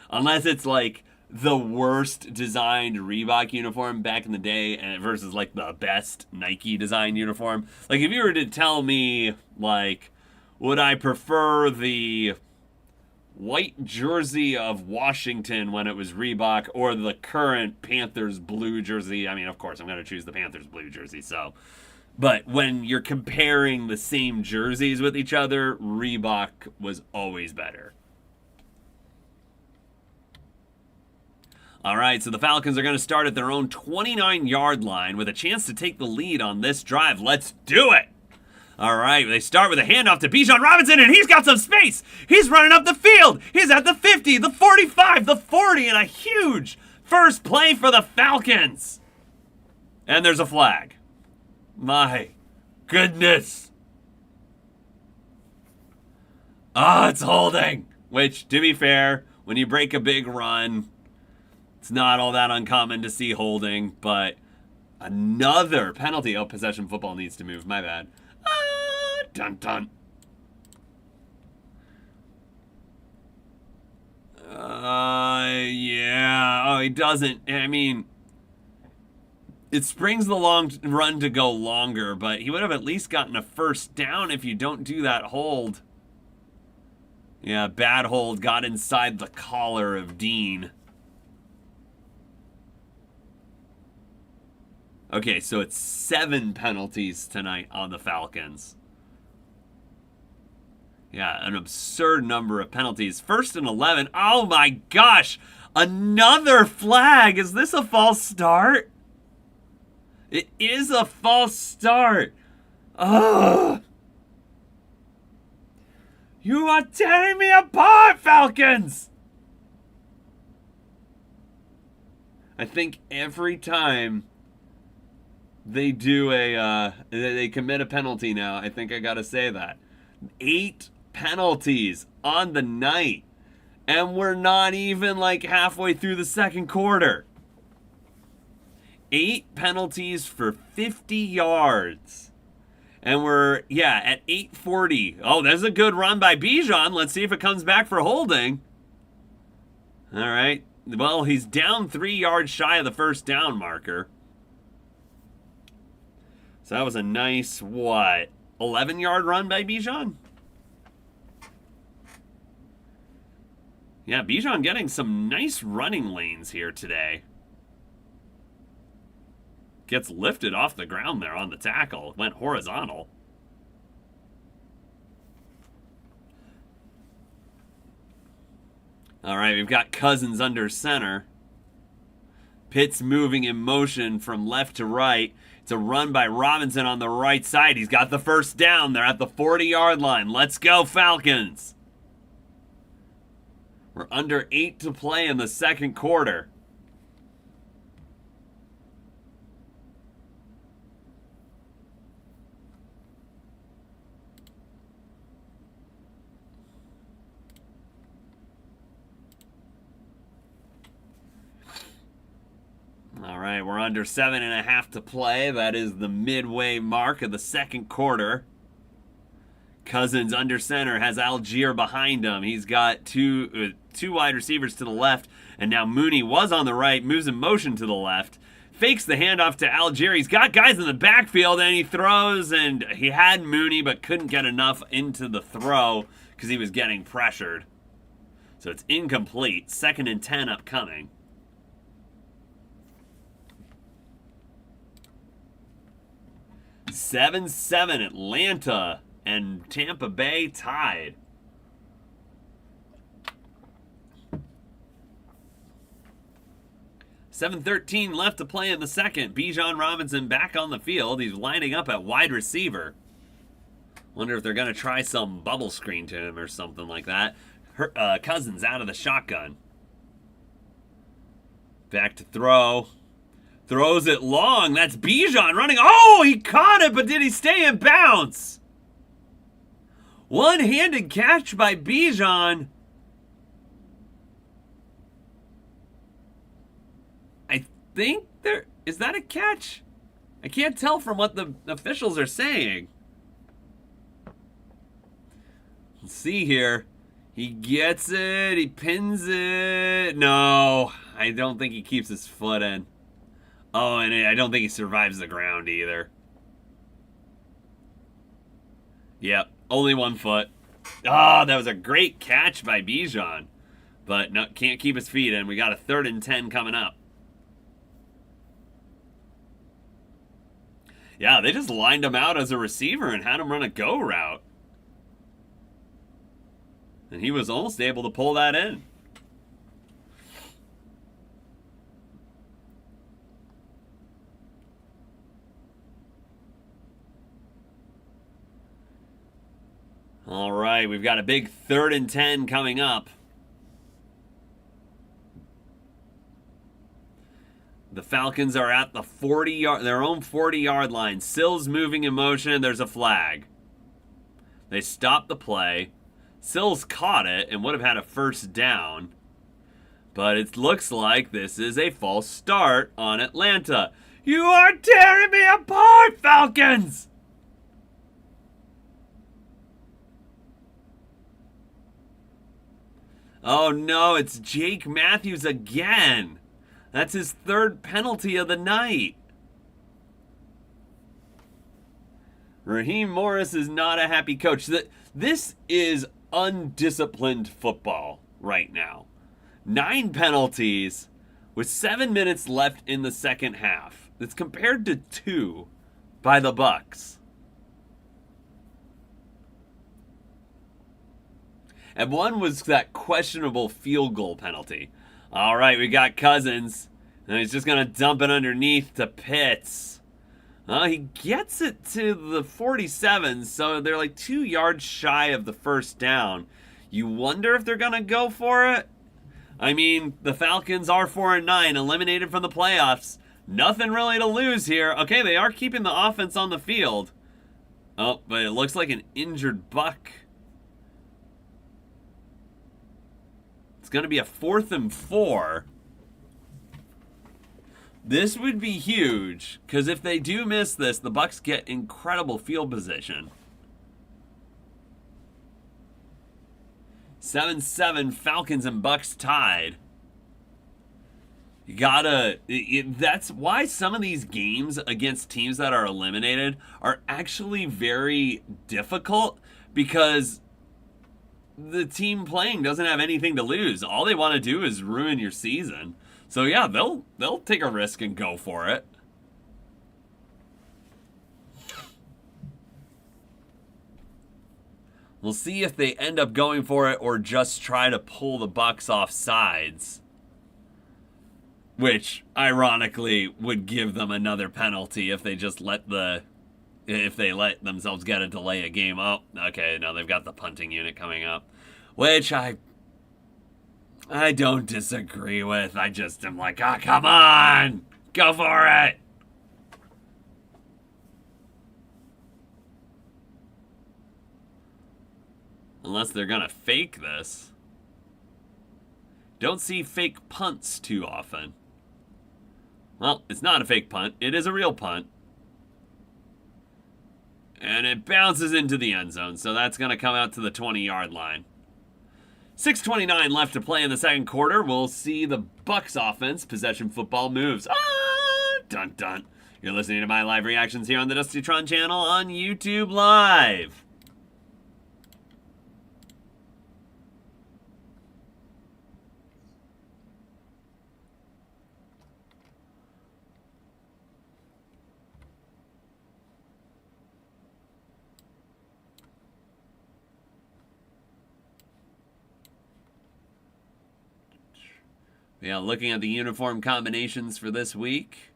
Unless it's like the worst designed Reebok uniform back in the day and versus like the best Nike designed uniform. Like if you were to tell me like, would I prefer the white jersey of Washington when it was Reebok or the current Panthers blue jersey? I mean, of course, I'm going to choose the Panthers blue jersey. So, but when you're comparing the same jerseys with each other, Reebok was always better. All right, so the Falcons are going to start at their own 29-yard line with a chance to take the lead on this drive. Let's do it. All right, they start with a handoff to Bijan Robinson, and he's got some space. He's running up the field. He's at the 50, the 45, the 40, and a huge first play for the Falcons. And there's a flag. My goodness. It's holding. Which, to be fair, when you break a big run, it's not all that uncommon to see holding, but another penalty. Oh, possession football needs to move. My bad. Dun dun. Yeah. Oh, he doesn't. I mean, it springs the long run to go longer, but he would have at least gotten a first down if you don't do that hold. Yeah, bad hold. Got inside the collar of Dean. Okay, so it's 7 penalties tonight on the Falcons. Yeah, an absurd number of penalties. 1st and 11. Oh my gosh! Another flag! Is this a false start? It is a false start. Ugh! You are tearing me apart, Falcons! I think every time they do they commit a penalty now, I think I gotta say that. 8 penalties on the night, and we're not even like halfway through the second quarter. 8 penalties for 50 yards. And we're, at 8:40. Oh, there's a good run by Bijan. Let's see if it comes back for holding. All right. Well, he's down 3 yards shy of the first down marker. So that was a nice, 11-yard run by Bijan? Yeah, Bijan getting some nice running lanes here today. Gets lifted off the ground there on the tackle. Went horizontal. All right, we've got Cousins under center. Pitts moving in motion from left to right. It's a run by Robinson on the right side. He's got the first down. They're at the 40-yard line. Let's go, Falcons. We're under 8 to play in the second quarter. All right, we're under 7.5 to play. That is the midway mark of the second quarter. Cousins under center has Algier behind him. He's got two wide receivers to the left, and now Mooney was on the right, moves in motion to the left, fakes the handoff to Algier. He's got guys in the backfield, and he throws, and he had Mooney but couldn't get enough into the throw. because he was getting pressured. So it's incomplete. 2nd and 10 upcoming. (7-7) Atlanta and Tampa Bay tied. (7:13) left to play in the second. Bijan Robinson back on the field. He's lining up at wide receiver. Wonder if they're going to try some bubble screen to him or something like that. Cousins out of the shotgun. Back to throw. Throws it long. That's Bijan running. Oh, he caught it, but did he stay in bounds? One-handed catch by Bijan. I think there... Is that a catch? I can't tell from what the officials are saying. Let's see here. He gets it. He pins it. No, I don't think he keeps his foot in. Oh, and I don't think he survives the ground either. Yep, only 1 foot. Oh, that was a great catch by Bijan. But no, can't keep his feet in. We got a 3rd and 10 coming up. Yeah, they just lined him out as a receiver and had him run a go route. And he was almost able to pull that in. All right, we've got a big 3rd and 10 coming up. The Falcons are at the 40-yard, their own 40-yard line. Sills moving in motion, and there's a flag. They stop the play. Sills caught it and would have had a 1st down. But it looks like this is a false start on Atlanta. You are tearing me apart, Falcons! Oh no, it's Jake Matthews again. That's his 3rd penalty of the night. Raheem Morris is not a happy coach. This is undisciplined football right now. 9 penalties with 7 minutes left in the second half. It's compared to 2 by the Bucs. And 1 was that questionable field goal penalty. All right, we got Cousins. And he's just going to dump it underneath to Pitts. He gets it to the 47, so they're like 2 yards shy of the 1st down. You wonder if they're going to go for it? I mean, the Falcons are 4-9, eliminated from the playoffs. Nothing really to lose here. Okay, they are keeping the offense on the field. Oh, but it looks like an injured Buck. It's going to be a 4th and 4. This would be huge, because if they do miss this, the Bucs get incredible field position. 7-7, Falcons and Bucs tied. You gotta... that's why some of these games against teams that are eliminated are actually very difficult, because the team playing doesn't have anything to lose. All they want to do is ruin your season. So yeah, they'll take a risk and go for it. We'll see if they end up going for it or just try to pull the Bucs off sides. Which, ironically, would give them another penalty if they just let themselves get a delay a game. Oh, okay, now they've got the punting unit coming up. Which I don't disagree with. I just am like, oh, come on! Go for it! Unless they're gonna fake this. Don't see fake punts too often. Well, it's not a fake punt. It is a real punt. And it bounces into the end zone, so that's gonna come out to the 20-yard line. 6:29 left to play in the second quarter. We'll see the Bucs offense. Possession football moves. Dun dun. You're listening to my live reactions here on the Dustytron channel on YouTube Live. Yeah, looking at the uniform combinations for this week.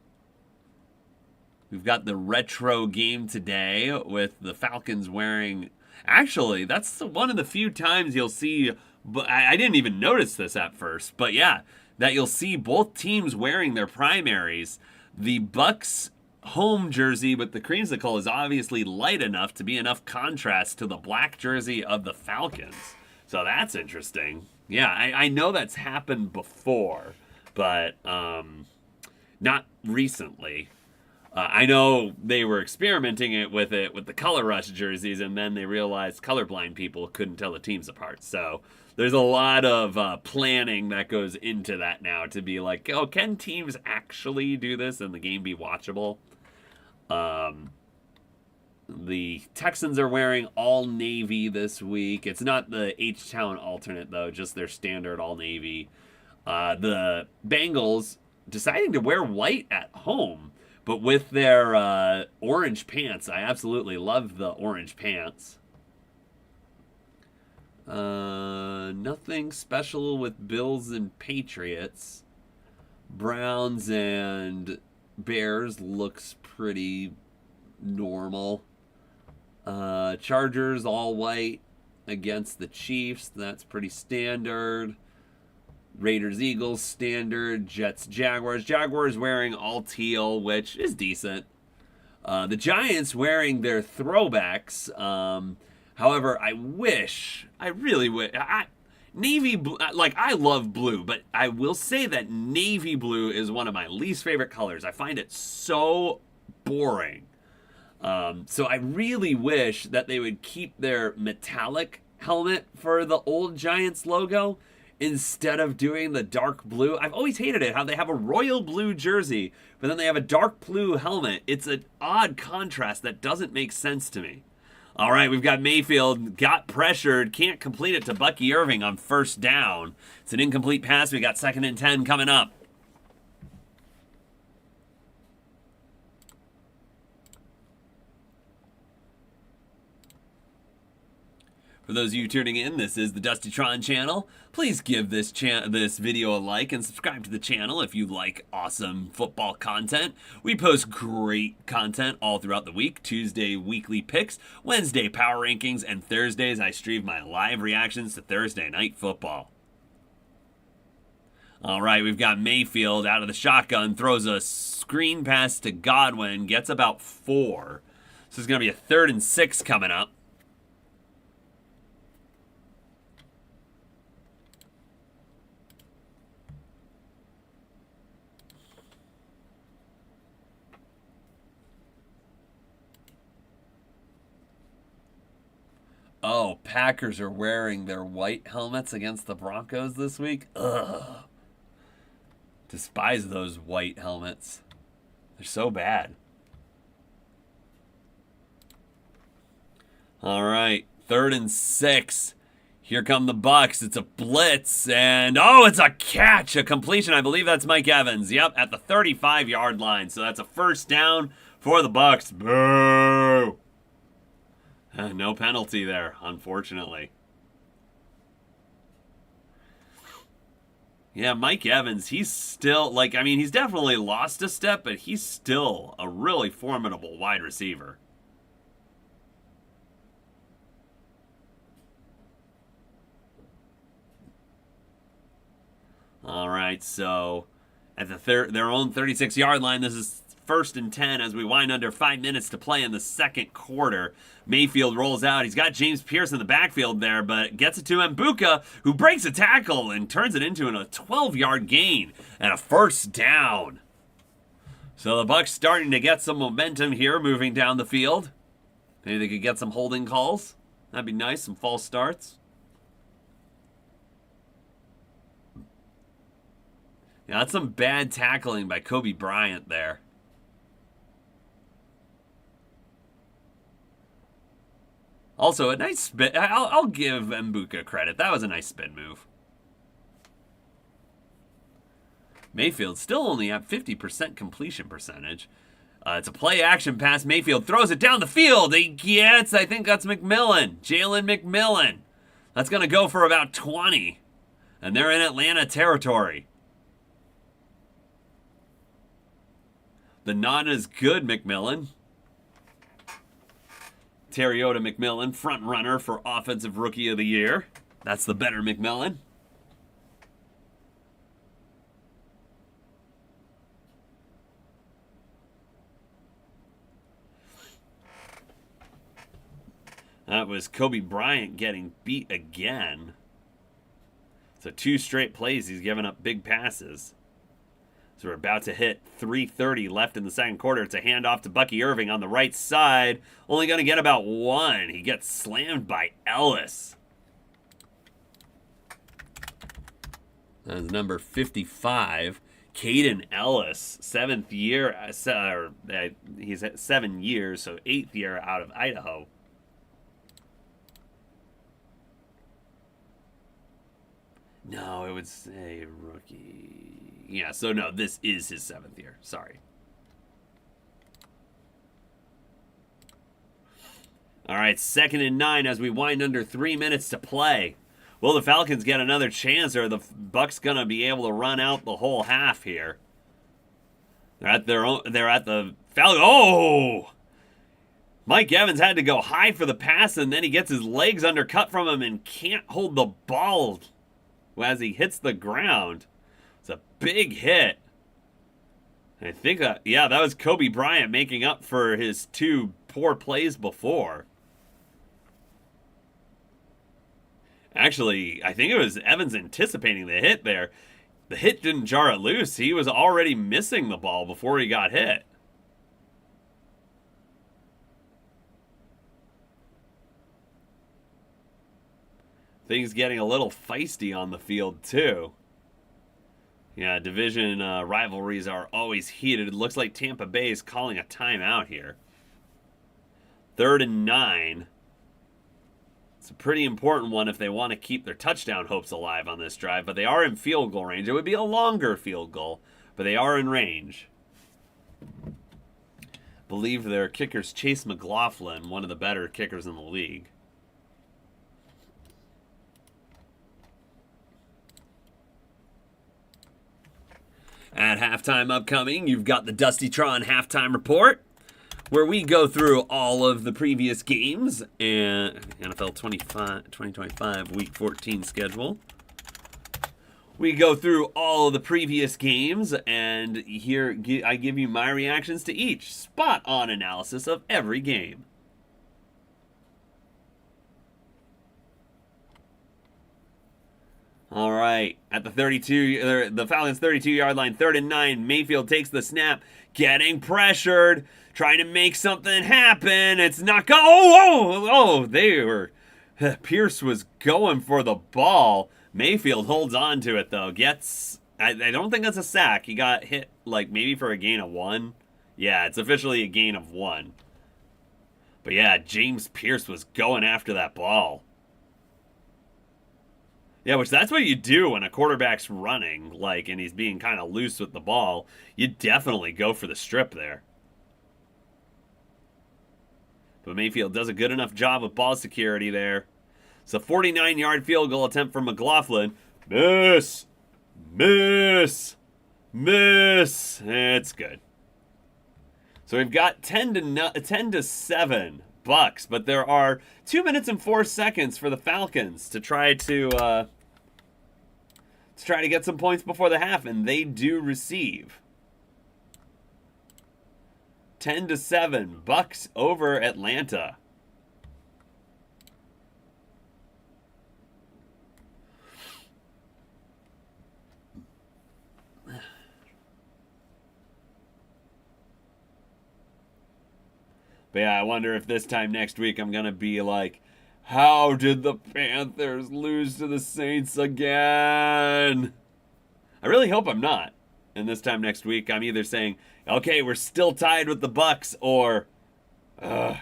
We've got the retro game today with the Falcons wearing... Actually, that's one of the few times you'll see... But I didn't even notice this at first. But yeah, that you'll see both teams wearing their primaries. The Bucs home jersey with the creamsicle is obviously light enough to be enough contrast to the black jersey of the Falcons. So that's interesting. Yeah, I know that's happened before, but not recently. I know they were experimenting with the color rush jerseys, and then they realized colorblind people couldn't tell the teams apart. So there's a lot of planning that goes into that now to be like, oh, can teams actually do this and the game be watchable? The Texans are wearing all navy this week. It's not the H-Town alternate, though, just their standard all navy. The Bengals deciding to wear white at home, but with their orange pants. I absolutely love the orange pants. Nothing special with Bills and Patriots. Browns and Bears looks pretty normal. Chargers all white against the Chiefs. That's pretty standard. Raiders, Eagles, standard. Jets, Jaguars. Jaguars wearing all teal, which is decent. The Giants wearing their throwbacks. However, I really wish, navy blue, like I love blue, but I will say that navy blue is one of my least favorite colors. I find it so boring. So I really wish that they would keep their metallic helmet for the old Giants logo instead of doing the dark blue. I've always hated it, how they have a royal blue jersey, but then they have a dark blue helmet. It's an odd contrast that doesn't make sense to me. All right, we've got Mayfield, got pressured, can't complete it to Bucky Irving on first down. It's an incomplete pass. We got 2nd and 10 coming up. For those of you tuning in, this is the Dustytron channel. Please give this video a like and subscribe to the channel if you like awesome football content. We post great content all throughout the week. Tuesday, weekly picks. Wednesday, power rankings. And Thursdays, I stream my live reactions to Thursday Night Football. All right, we've got Mayfield out of the shotgun. Throws a screen pass to Godwin. Gets about 4. So it's going to be a 3rd and 6 coming up. Oh, Packers are wearing their white helmets against the Broncos this week? Ugh. Despise those white helmets. They're so bad. All right, 3rd and 6. Here come the Bucs. It's a blitz, and oh, it's a catch, a completion. I believe that's Mike Evans. Yep, at the 35-yard line. So that's a first down for the Bucs. Boo! No penalty there, unfortunately. Yeah, Mike Evans, he's still, he's definitely lost a step, but he's still a really formidable wide receiver. All right, so at their own 36-yard line, this is 1st and 10 as we wind under 5 minutes to play in the second quarter. Mayfield rolls out. He's got James Pierce in the backfield there, but gets it to Mbuka, who breaks a tackle and turns it into a 12-yard gain and a first down. So the Bucs starting to get some momentum here moving down the field. Maybe they could get some holding calls. That'd be nice, some false starts. Yeah, that's some bad tackling by Kobe Bryant there. Also, a nice spin. I'll give Mbuka credit. That was a nice spin move. Mayfield still only at 50% completion percentage. It's a play-action pass. Mayfield throws it down the field. He gets, I think that's McMillan. Jalen McMillan. That's going to go for about 20. And they're in Atlanta territory. The not as good McMillan. Terriota McMillan, front runner for Offensive Rookie of the Year. That's the better McMillan. That was Kobe Bryant getting beat again. So 2 straight plays, he's giving up big passes. So we're about to hit 3:30 left in the second quarter. It's a handoff to Bucky Irving on the right side. Only going to get about 1. He gets slammed by Ellis. That is number 55. Caden Ellis, 7th year. He's at 7 years, so 8th year out of Idaho. No, it would say rookie. Yeah, so no, this is his 7th year. Sorry. All right, 2nd and 9 as we wind under 3 minutes to play. Will the Falcons get another chance, or are the Bucs gonna be able to run out the whole half here? They're at the Falcons. Oh! Mike Evans had to go high for the pass, and then he gets his legs undercut from him and can't hold the ball as he hits the ground. It's a big hit. I think that was Kobe Bryant making up for his 2 poor plays before. Actually, I think it was Evans anticipating the hit there. The hit didn't jar it loose. He was already missing the ball before he got hit. Things getting a little feisty on the field, too. Yeah, division rivalries are always heated. It looks like Tampa Bay is calling a timeout here. 3rd and 9. It's a pretty important one if they want to keep their touchdown hopes alive on this drive, but they are in field goal range. It would be a longer field goal, but they are in range. I believe their kicker's Chase McLaughlin, one of the better kickers in the league. At halftime upcoming, you've got the Dusty Tron halftime report, where we go through all of the previous games and NFL 2025 Week 14 schedule. We go through all of the previous games, and here I give you my reactions to each. Spot-on analysis of every game. All right, at the the Falcons' 32-yard line, 3rd and 9. Mayfield takes the snap, getting pressured, trying to make something happen. It's not go. Oh! They were. Pierce was going for the ball. Mayfield holds on to it though. I don't think that's a sack. He got hit like maybe for a gain of 1. Yeah, it's officially a gain of 1. But yeah, James Pierce was going after that ball. Yeah, which that's what you do when a quarterback's running, and he's being kind of loose with the ball. You definitely go for the strip there. But Mayfield does a good enough job with ball security there. It's a 49-yard field goal attempt from McLaughlin. Miss! It's good. So we've got 10 to 7 Bucs, but there are 2 minutes and 4 seconds for the Falcons to try to get some points before the half, and they do receive. 10 to 7, Bucs over Atlanta. But yeah, I wonder if this time next week I'm going to be like, how did the Panthers lose to the Saints again? I really hope I'm not. And this time next week, I'm either saying, okay, we're still tied with the Bucs, or it'll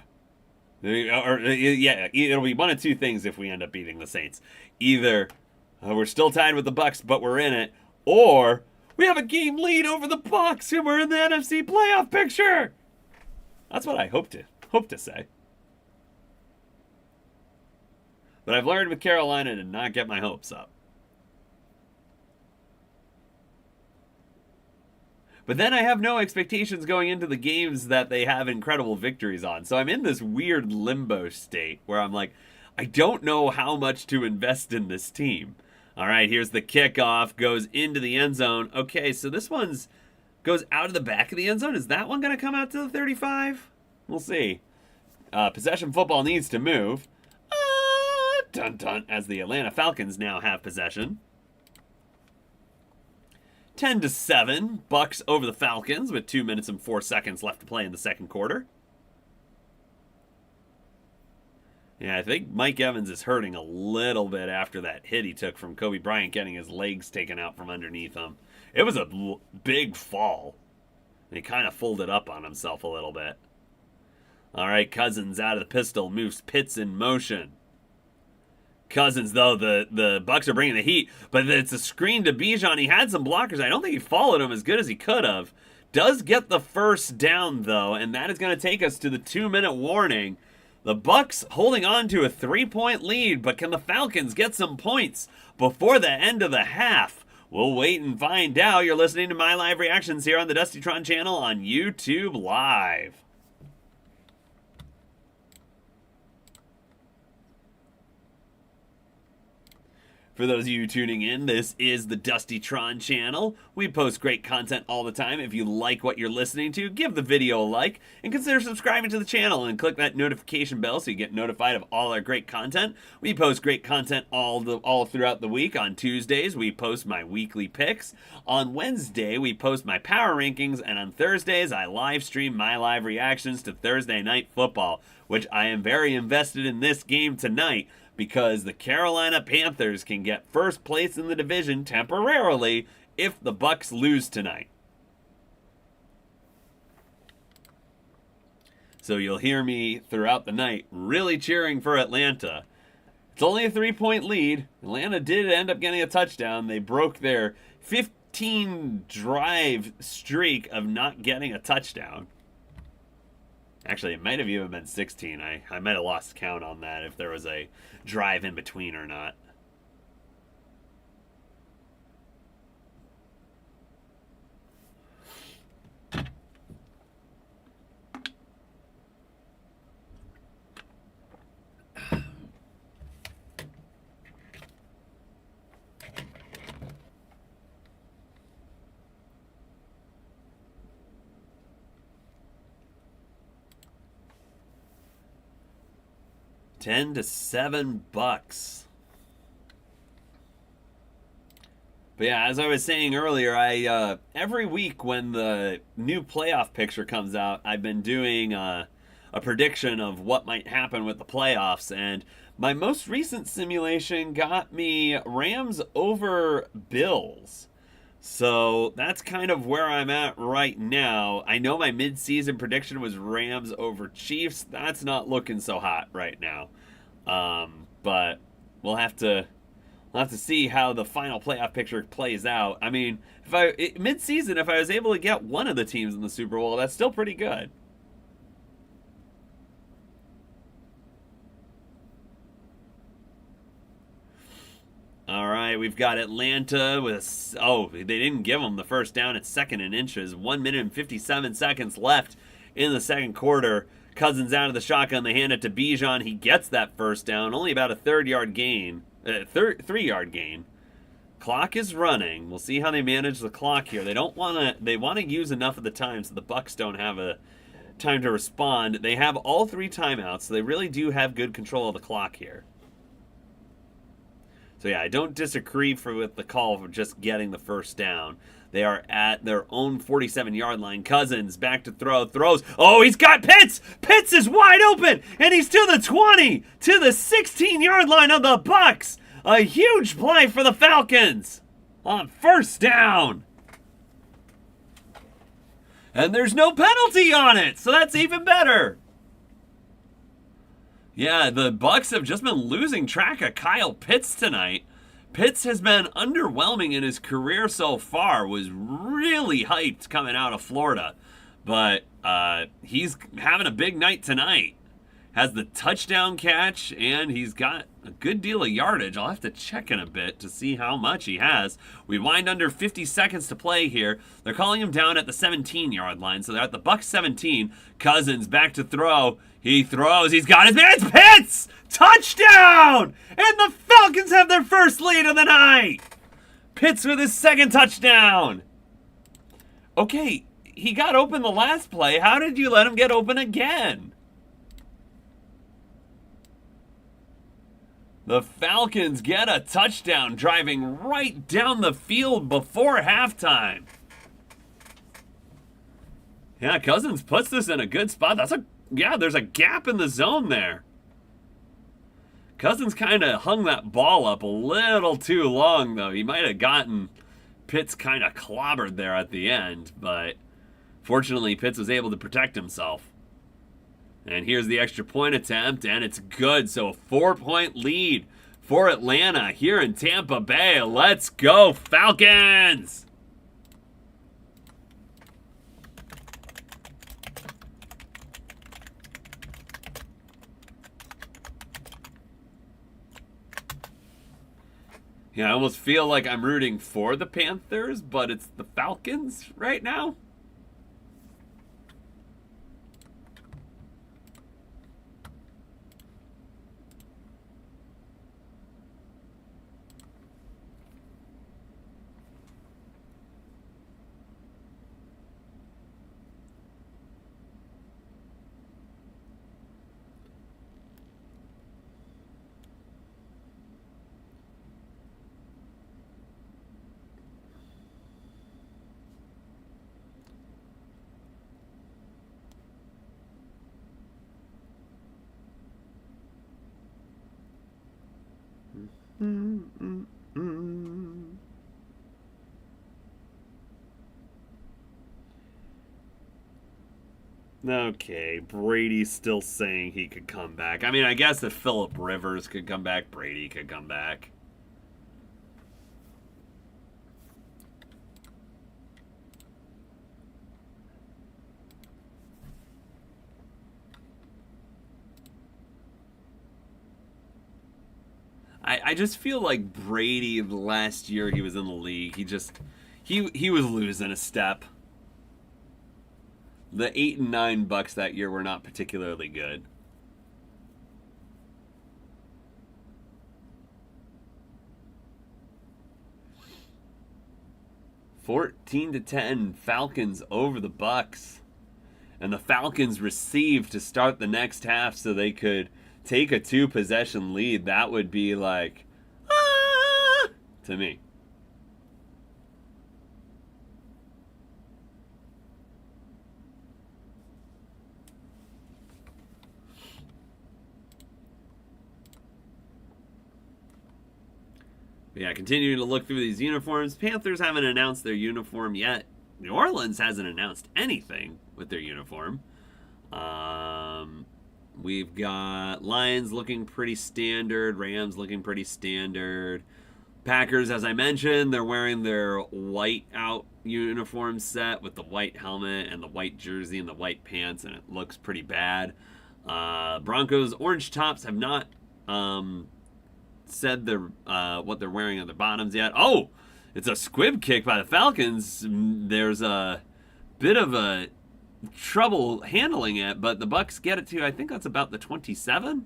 be one of 2 things if we end up beating the Saints. Either we're still tied with the Bucs, but we're in it, or we have a game lead over the Bucs and we're in the NFC playoff picture. That's what I hope to say. But I've learned with Carolina to not get my hopes up. But then I have no expectations going into the games that they have incredible victories on. So I'm in this weird limbo state where I'm like, I don't know how much to invest in this team. All right, here's the kickoff, goes into the end zone. Okay, so this one's goes out of the back of the end zone. Is that one going to come out to the 35? We'll see. Possession football needs to move. Dun dun, as the Atlanta Falcons now have possession. 10-7, Bucs over the Falcons with 2 minutes and 4 seconds left to play in the second quarter. Yeah, I think Mike Evans is hurting a little bit after that hit he took from Kobe Bryant getting his legs taken out from underneath him. It was a big fall. And he kind of folded up on himself a little bit. All right, Cousins out of the pistol, moves Pitts in motion. Cousins, though, the Bucs are bringing the heat, but it's a screen to Bijan. He had some blockers. I don't think he followed him as good as he could have. Does get the first down, though, and that is going to take us to the 2-minute warning. The Bucs holding on to a 3-point lead, but can the Falcons get some points before the end of the half? We'll wait and find out. You're listening to my live reactions here on the Dustytron channel on YouTube Live. For those of you tuning in, this is the Dustytron channel. We post great content all the time. If you like what you're listening to, give the video a like and consider subscribing to the channel and click that notification bell so you get notified of all our great content. We post great content all throughout the week. On Tuesdays, we post my weekly picks. On Wednesday, we post my power rankings, and on Thursdays, I live stream my live reactions to Thursday Night Football, which I am very invested in this game tonight, because the Carolina Panthers can get first place in the division temporarily if the Bucs lose tonight. So you'll hear me throughout the night really cheering for Atlanta. It's only a 3-point lead. Atlanta did end up getting a touchdown. They broke their 15-drive streak of not getting a touchdown. Actually, it might have even been 16. I might have lost count on that if there was a drive in between or not. $10-7 Bucs. But yeah, as I was saying earlier, I every week when the new playoff picture comes out, I've been doing a prediction of what might happen with the playoffs, and my most recent simulation got me Rams over Bills. So that's kind of where I'm at right now. I know my mid-season prediction was Rams over Chiefs. That's not looking so hot right now. But we'll have to see how the final playoff picture plays out. I mean, mid-season, if I was able to get one of the teams in the Super Bowl, that's still pretty good. All right, we've got Atlanta with, they didn't give them the first down. It's 2nd and inches. 1 minute and 57 seconds left in the second quarter. Cousins out of the shotgun. They hand it to Bijan. He gets that first down. Only about a 3-yard gain. Clock is running. We'll see how they manage the clock here. They want to use enough of the time so the Bucs don't have a time to respond. They have all 3 timeouts, so they really do have good control of the clock here. So yeah, I don't disagree with the call for just getting the first down. They are at their own 47-yard line. Cousins back to throw, throws. Oh, he's got Pitts! Pitts is wide open, and he's to the 20, to the 16-yard line of the Bucs. A huge play for the Falcons on first down. And there's no penalty on it, so that's even better. Yeah, the Bucs have just been losing track of Kyle Pitts tonight. Pitts has been underwhelming in his career so far, was really hyped coming out of Florida. But he's having a big night tonight. Has the touchdown catch, and he's got a good deal of yardage. I'll have to check in a bit to see how much he has. We wind under 50 seconds to play here. They're calling him down at the 17-yard line, so they're at the Bucs 17. Cousins back to throw. He throws. He's got his man. It's Pitts! Touchdown! And the Falcons have their first lead of the night. Pitts with his second touchdown. Okay, he got open the last play. How did you let him get open again? The Falcons get a touchdown driving right down the field before halftime. Yeah, Cousins puts this in a good spot. There's a gap in the zone there. Cousins kind of hung that ball up a little too long, though. He might have gotten Pitts kind of clobbered there at the end, but fortunately, Pitts was able to protect himself. And here's the extra point attempt, and it's good. So a 4-point lead for Atlanta here in Tampa Bay. Let's go, Falcons! Yeah, I almost feel like I'm rooting for the Panthers, but it's the Falcons right now. Okay, Brady's still saying he could come back. I mean, I guess if Phillip Rivers could come back, Brady could come back. I just feel like Brady last year he was in the league. He was losing a step. The 8 and 9 Bucs that year were not particularly good. (14-10) Falcons over the Bucs. And the Falcons received to start the next half so they could take a 2-possession lead. That would be like, to me. But yeah, continuing to look through these uniforms. Panthers haven't announced their uniform yet. New Orleans hasn't announced anything with their uniform. We've got Lions looking pretty standard. Rams looking pretty standard. Packers, as I mentioned, they're wearing their white out uniform set with the white helmet and the white jersey and the white pants, and it looks pretty bad. Broncos orange tops have not said what they're wearing on their bottoms yet. Oh, it's a squib kick by the Falcons. There's a bit of a trouble handling it, but the Bucs get it to, I think that's about the 27.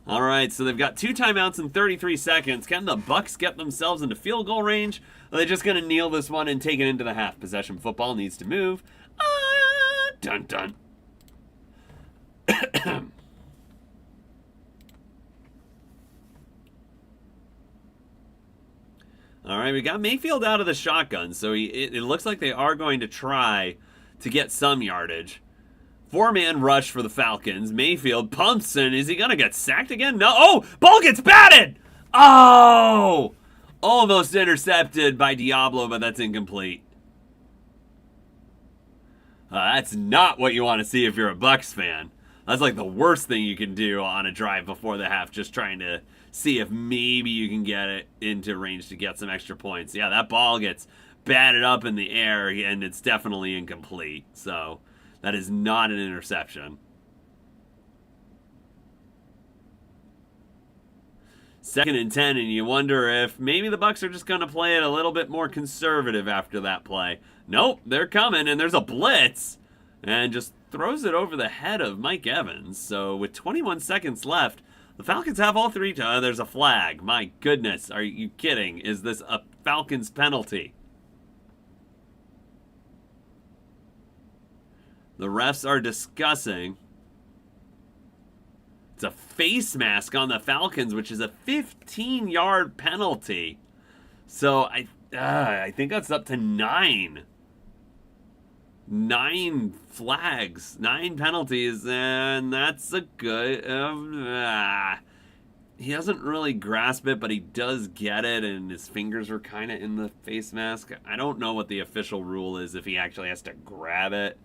All right, so they've got 2 timeouts in 33 seconds. Can the Bucs get themselves into field goal range? Are they just going to kneel this one and take it into the half? Possession football needs to move. Dun dun. All right, we got Mayfield out of the shotgun, so it looks like they are going to try to get some yardage. 4-man rush for the Falcons. Mayfield pumps, and is he going to get sacked again? No. Oh, ball gets batted! Oh! Almost intercepted by Diablo, but that's incomplete. That's not what you want to see if you're a Bucs fan. That's like the worst thing you can do on a drive before the half, just trying to see if maybe you can get it into range to get some extra points. Yeah, that ball gets batted up in the air, and it's definitely incomplete. So that is not an interception. 2nd and 10, and you wonder if maybe the Bucs are just going to play it a little bit more conservative after that play. Nope, they're coming, and there's a blitz, and just throws it over the head of Mike Evans. So with 21 seconds left, the Falcons have all three. There's a flag. My goodness, are you kidding? Is this a Falcons penalty? The refs are discussing. It's a face mask on the Falcons, which is a 15-yard penalty. So I think that's up to 9. 9 flags, 9 penalties, and that's a good. He doesn't really grasp it, but he does get it, and his fingers are kind of in the face mask. I don't know what the official rule is if he actually has to grab it.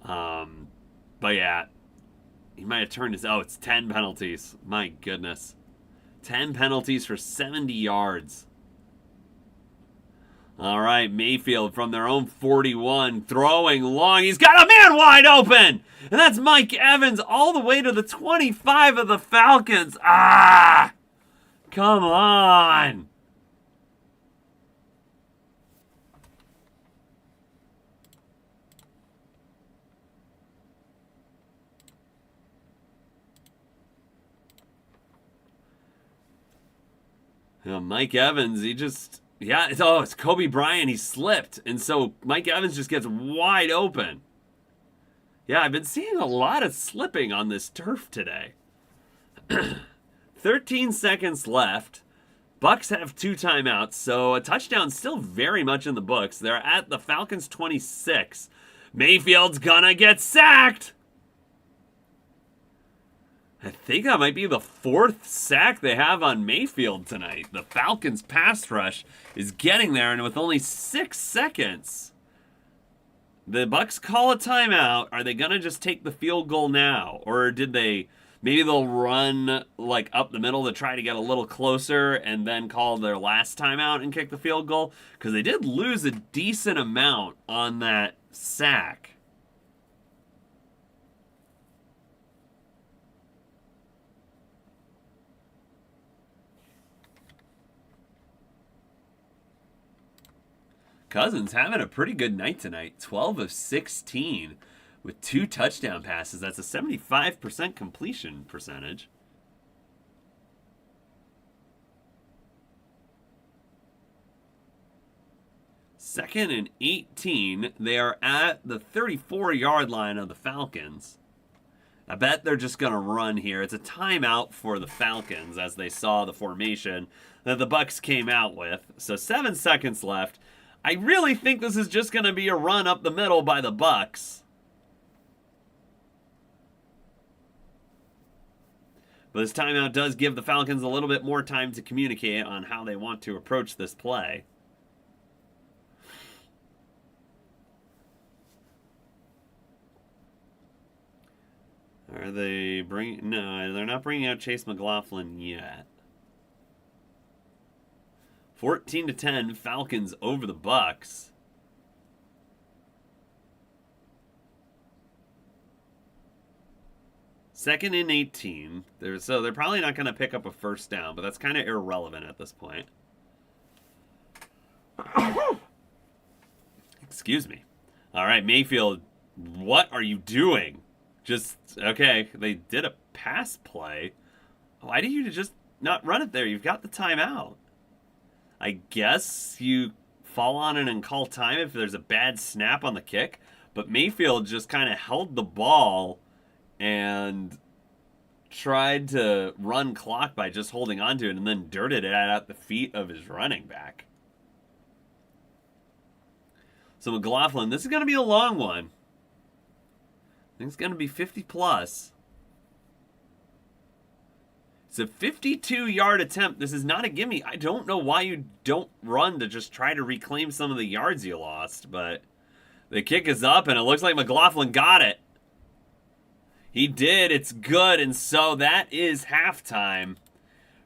But yeah. He might have turned his... Oh, it's 10 penalties. My goodness. 10 penalties for 70 yards. All right, Mayfield from their own 41, throwing long. He's got a man wide open! And that's Mike Evans all the way to the 25 of the Falcons. Ah! Come on! Mike Evans, he just... Yeah, it's Kobe Bryant. He slipped. And so Mike Evans just gets wide open. Yeah, I've been seeing a lot of slipping on this turf today. 13 seconds left. Bucs have 2 timeouts, so a touchdown still very much in the books. They're at the Falcons 26. Mayfield's gonna get sacked. I think that might be the 4th sack they have on Mayfield tonight. The Falcons' pass rush is getting there, and with only 6 seconds, the Bucs call a timeout. Are they going to just take the field goal now? Or did they, maybe they'll run like up the middle to try to get a little closer and then call their last timeout and kick the field goal? Because they did lose a decent amount on that sack. Cousins having a pretty good night tonight. 12 of 16 with 2 touchdown passes. That's a 75% completion percentage. Second and 18. They are at the 34-yard line of the Falcons. I bet they're just going to run here. It's a timeout for the Falcons as they saw the formation that the Bucs came out with. So 7 seconds left. I really think this is just going to be a run up the middle by the Bucs. But this timeout does give the Falcons a little bit more time to communicate on how they want to approach this play. Are they bringing... No, they're not bringing out Chase McLaughlin yet. 14-10, Falcons over the Bucs. Second and 18. So they're probably not going to pick up a first down, but that's kind of irrelevant at this point. Excuse me. All right, Mayfield, what are you doing? Just, okay, they did a pass play. Why do you just not run it there? You've got the timeout. I guess you fall on it and call time if there's a bad snap on the kick. But Mayfield just kind of held the ball and tried to run clock by just holding onto it and then dirted it at the feet of his running back. So McLaughlin, this is going to be a long one. I think it's going to be 50 plus. It's a 52-yard attempt. This is not a gimme. I don't know why you don't run to just try to reclaim some of the yards you lost, but the kick is up, and it looks like McLaughlin got it. He did. It's good, and so that is halftime.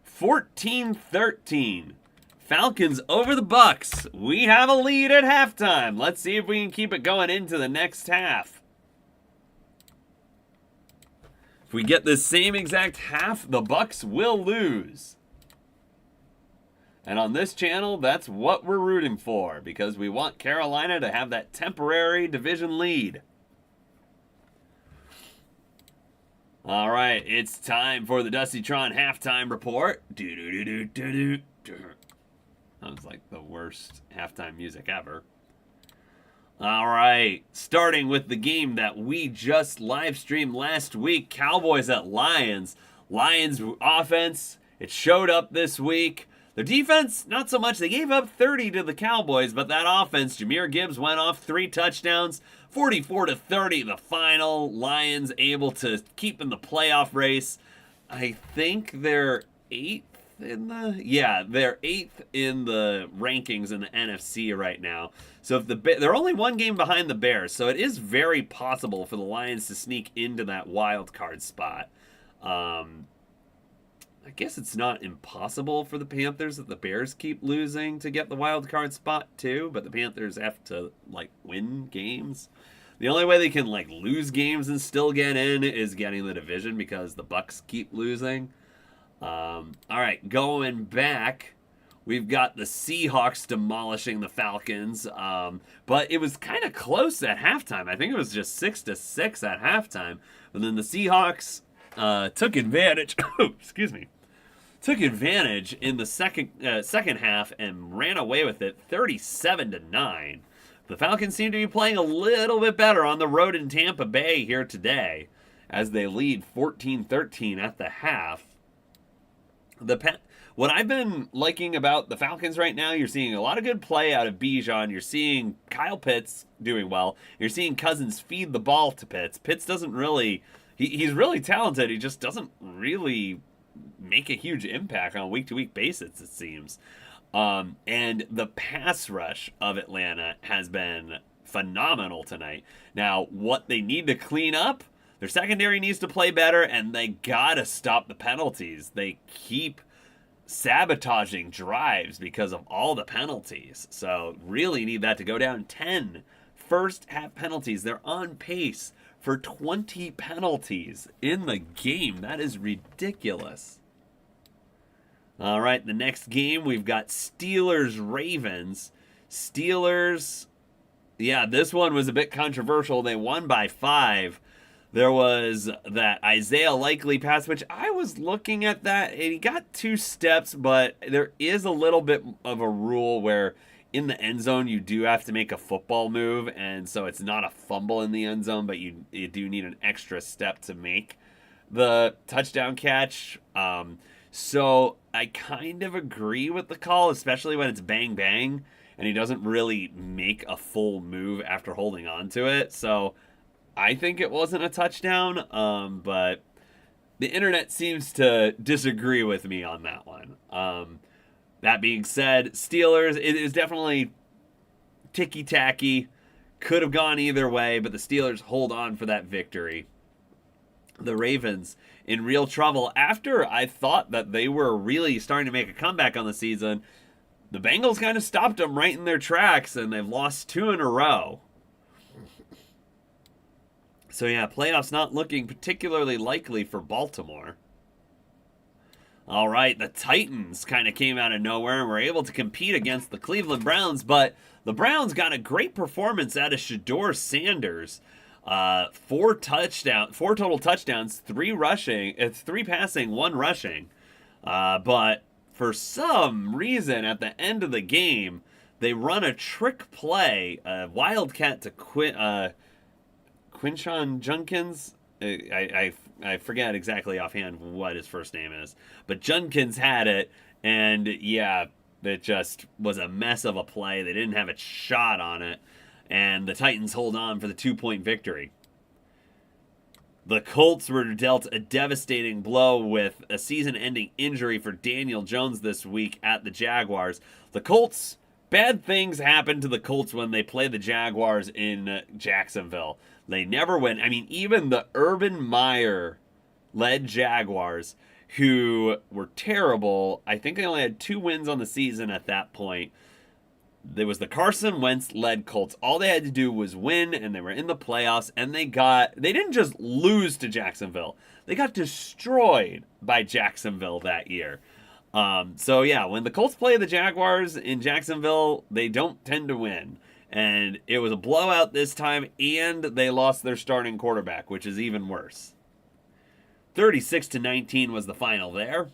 14-13. Falcons over the Bucs. We have a lead at halftime. Let's see if we can keep it going into the next half. If we get the same exact half, the Bucs will lose. And on this channel, that's what we're rooting for, because we want Carolina to have that temporary division lead. All right, it's time for the Dusty Tron halftime report. That was like the worst halftime music ever. All right, starting with the game that we just live streamed last week, Cowboys at Lions. Lions offense, it showed up this week. Their defense, not so much. They gave up 30 to the Cowboys, but that offense, Jahmyr Gibbs went off 3 touchdowns, 44-30 the final. Lions able to keep in the playoff race. I think they're 8th in the they're 8th in the rankings in the NFC right now. So if they're only 1 game behind the Bears, so it is very possible for the Lions to sneak into that wild card spot. I guess it's not impossible for the Panthers that the Bears keep losing to get the wild card spot too, but the Panthers have to like win games. The only way they can like lose games and still get in is getting the division, because the Bucs keep losing. All right, going back, we've got the Seahawks demolishing the Falcons, but it was kind of close at halftime. I think it was just 6-6 at halftime, but then the Seahawks took advantage. Excuse me. Took advantage in the second half and ran away with it, 37-9. The Falcons seem to be playing a little bit better on the road in Tampa Bay here today, as they lead 14-13 at the half. What I've been liking about the Falcons right now, you're seeing a lot of good play out of Bijan. You're seeing Kyle Pitts doing well. You're seeing Cousins feed the ball to Pitts. Pitts doesn't really... He's really talented. He just doesn't really make a huge impact on a week-to-week basis, it seems. And the pass rush of Atlanta has been phenomenal tonight. Now, what they need to clean up, their secondary needs to play better, and they gotta stop the penalties. They keep sabotaging drives because of all the penalties. So really need that to go down. 10 first half penalties. They're on pace for 20 penalties in the game. That is ridiculous. All right, the next game, we've got Steelers-Ravens. Steelers, yeah, this one was a bit controversial. They won by 5. There was that Isaiah Likely pass, which I was looking at that, and he got 2 steps, but there is a little bit of a rule where in the end zone, you do have to make a football move, and so it's not a fumble in the end zone, but you do need an extra step to make the touchdown catch. So I kind of agree with the call, especially when it's bang bang, and he doesn't really make a full move after holding on to it. So I think it wasn't a touchdown, but the internet seems to disagree with me on that one. That being said, Steelers, it is definitely ticky-tacky. Could have gone either way, but the Steelers hold on for that victory. The Ravens in real trouble. After I thought that they were really starting to make a comeback on the season, the Bengals kind of stopped them right in their tracks, and they've lost 2 in a row. So yeah, playoffs not looking particularly likely for Baltimore. All right, the Titans kind of came out of nowhere and were able to compete against the Cleveland Browns, but the Browns got a great performance out of Shedeur Sanders. 4 total touchdowns, 3 passing, 1 rushing. But for some reason, at the end of the game, they run a trick play, a wildcat to Quinshon Judkins. I forget exactly offhand what his first name is, but Judkins had it, and yeah, it just was a mess of a play. They didn't have a shot on it, and the Titans hold on for the 2-point victory. The Colts were dealt a devastating blow with a season-ending injury for Daniel Jones this week at the Jaguars. The Colts, bad things happen to the Colts when they play the Jaguars in Jacksonville. They never win. I mean, even the Urban Meyer-led Jaguars, who were terrible, I think they only had 2 wins on the season at that point. There was the Carson Wentz-led Colts. All they had to do was win, and they were in the playoffs, and they didn't just lose to Jacksonville. They got destroyed by Jacksonville that year. So yeah, when the Colts play the Jaguars in Jacksonville, they don't tend to win. And it was a blowout this time, and they lost their starting quarterback, which is even worse. 36-19 was the final there.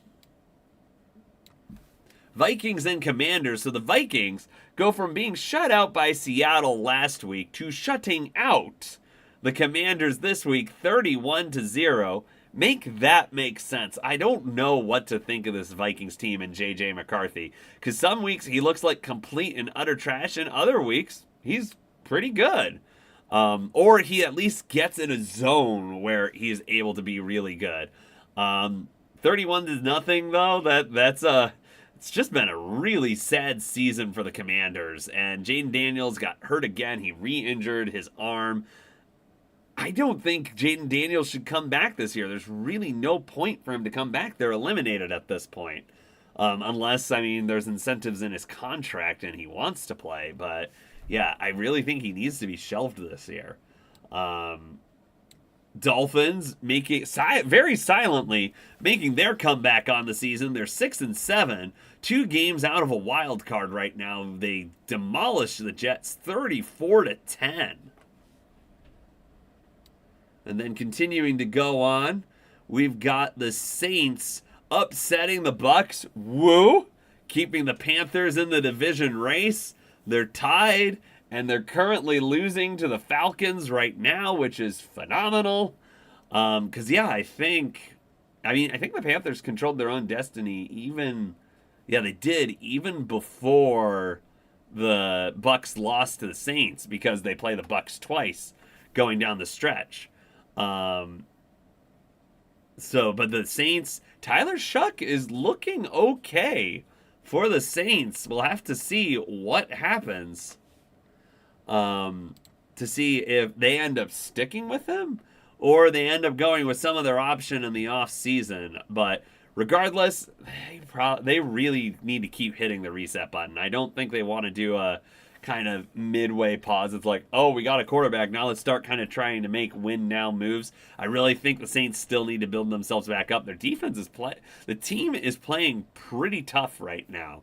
Vikings and Commanders. So the Vikings go from being shut out by Seattle last week to shutting out the Commanders this week 31-0. Make that make sense. I don't know what to think of this Vikings team and J.J. McCarthy. Because some weeks he looks like complete and utter trash, and other weeks he's pretty good. Or he at least gets in a zone where he's able to be really good. 31-0 though. It's just been a really sad season for the Commanders. And Jaden Daniels got hurt again. He re-injured his arm. I don't think Jaden Daniels should come back this year. There's really no point for him to come back. They're eliminated at this point. Unless, there's incentives in his contract and he wants to play. But, yeah, I really think he needs to be shelved this year. Dolphins very silently making their comeback on the season. They're 6-7, 2 games out of a wild card right now. They demolished the Jets 34-10. And then continuing to go on, we've got the Saints upsetting the Bucs. Woo! Keeping the Panthers in the division race. They're tied, and they're currently losing to the Falcons right now, which is phenomenal. Because, yeah, I think the Panthers controlled their own destiny they did, even before the Bucs lost to the Saints, because they play the Bucs twice going down the stretch. But the Saints, Tyler Shuck is looking okay for the Saints. We'll have to see what happens to see if they end up sticking with him or they end up going with some other option in the off season. But regardless, they really need to keep hitting the reset button. I don't think they want to do a kind of midway pause. It's like, oh, we got a quarterback. Now let's start kind of trying to make win now moves. I really think the Saints still need to build themselves back up. Their defense the team is playing pretty tough right now,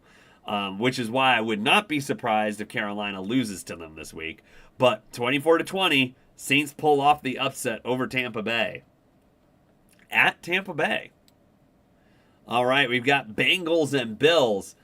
which is why I would not be surprised if Carolina loses to them this week. But 24-20, Saints pull off the upset over Tampa Bay. At Tampa Bay. All right, we've got Bengals and Bills.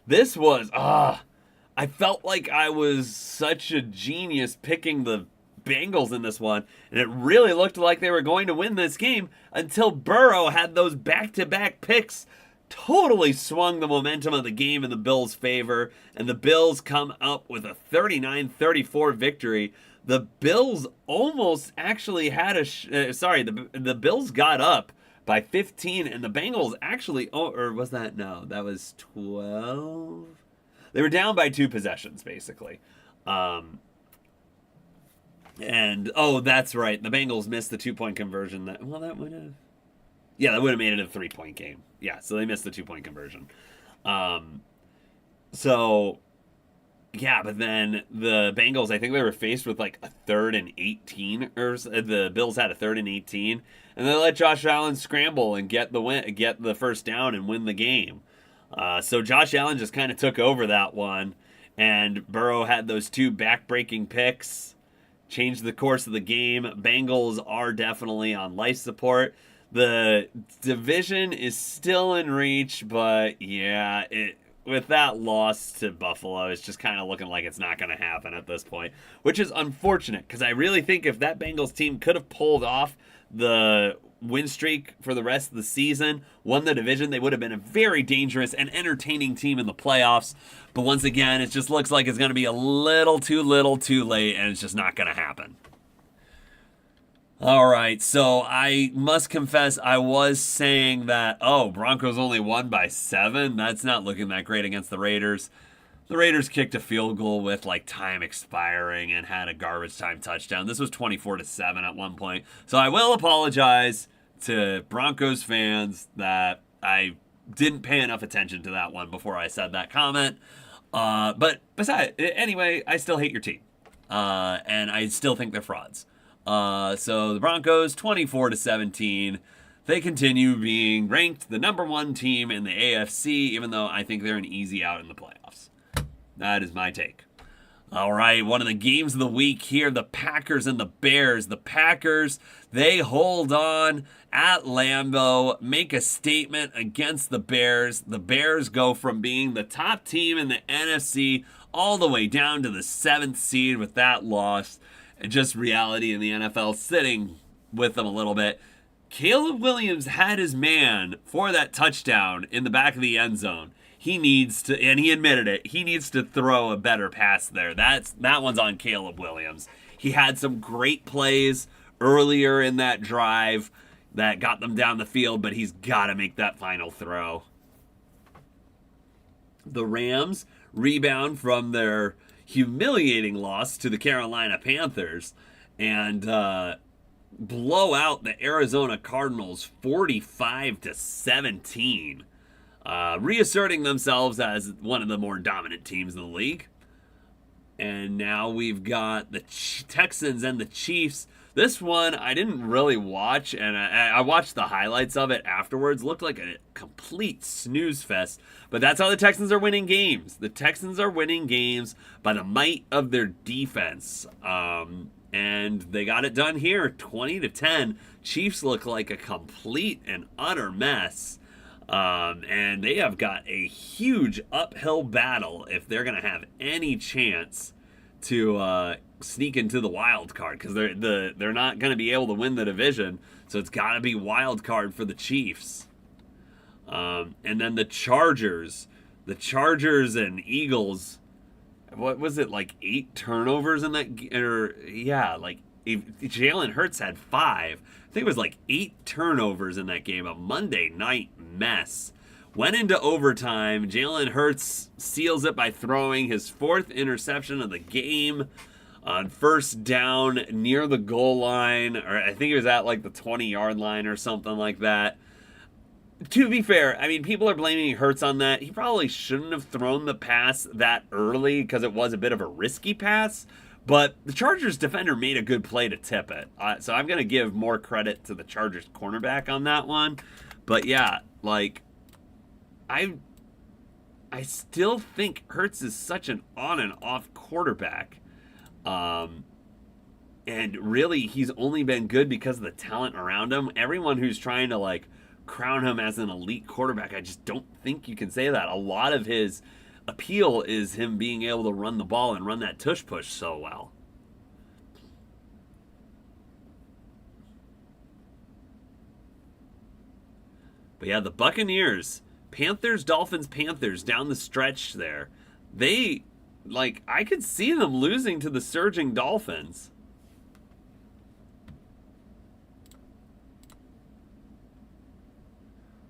This was, I felt like I was such a genius picking the Bengals in this one, and it really looked like they were going to win this game until Burrow had those back-to-back picks. Totally swung the momentum of the game in the Bills' favor, and the Bills come up with a 39-34 victory. The Bills almost actually had the Bills got up by 15, and the Bengals actually, or was that, no, that was 12? They were down by 2 possessions, basically. That's right. The Bengals missed the 2-point conversion. That would have made it a 3-point game. Yeah, so they missed the 2-point conversion. But then the Bengals, I think they were faced with like a 3rd and 18, or the Bills had a 3rd and 18, and they let Josh Allen scramble and get the first down and win the game. So Josh Allen just kind of took over that one, and Burrow had those 2 back-breaking picks, changed the course of the game. Bengals are definitely on life support. The division is still in reach, but yeah, with that loss to Buffalo, it's just kind of looking like it's not going to happen at this point, which is unfortunate because I really think if that Bengals team could have pulled off the win streak for the rest of the season, won the division, they would have been a very dangerous and entertaining team in the playoffs. But once again, it just looks like it's going to be a little too late, and it's just not going to happen. All right, so I must confess I was saying that, Broncos only won by 7. That's not looking that great against the Raiders. The Raiders kicked a field goal with time expiring and had a garbage time touchdown. This was 24-7 at one point. So I will apologize to Broncos fans that I didn't pay enough attention to that one before I said that comment. But besides, anyway, I still hate your team. And I still think they're frauds. So the Broncos, 24-17. they continue being ranked the #1 team in the AFC, even though I think they're an easy out in the playoffs. That is my take. All right, one of the games of the week here, the Packers and the Bears. The Packers, they hold on at Lambeau, make a statement against the Bears. The Bears go from being the top team in the NFC all the way down to the 7th seed with that loss. And just reality in the NFL sitting with them a little bit. Caleb Williams had his man for that touchdown in the back of the end zone. He needs to, and he admitted it, he needs to throw a better pass there. That one's on Caleb Williams. He had some great plays earlier in that drive that got them down the field, but he's got to make that final throw. The Rams rebound from their humiliating loss to the Carolina Panthers and blow out the Arizona Cardinals 45-17. Reasserting themselves as one of the more dominant teams in the league. And now we've got the Texans and the Chiefs. This one I didn't really watch, and I watched the highlights of it afterwards. Looked like a complete snooze fest, but that's how the Texans are winning games. The Texans are winning games by the might of their defense. And they got it done here, 20-10. Chiefs look like a complete and utter mess. And they have got a huge uphill battle if they're going to have any chance to sneak into the wild card, because they're not going to be able to win the division, so it's got to be wild card for the Chiefs. And then the Chargers and Eagles. What was it, like 8 turnovers in that? Jalen Hurts had 5. I think it was like 8 turnovers in that game. A Monday night mess. Went into overtime. Jalen Hurts seals it by throwing his 4th interception of the game on first down near the goal line. Or I think it was at like the 20-yard line or something like that. To be fair, I mean, people are blaming Hurts on that. He probably shouldn't have thrown the pass that early because it was a bit of a risky pass. But the Chargers defender made a good play to tip it. So I'm going to give more credit to the Chargers cornerback on that one. But yeah, like, I still think Hurts is such an on and off quarterback. And really, he's only been good because of the talent around him. Everyone who's trying to, like, crown him as an elite quarterback, I just don't think you can say that. A lot of his appeal is him being able to run the ball and run that tush push so well. But yeah, the Buccaneers, Panthers down the stretch there. They, like, I could see them losing to the surging Dolphins.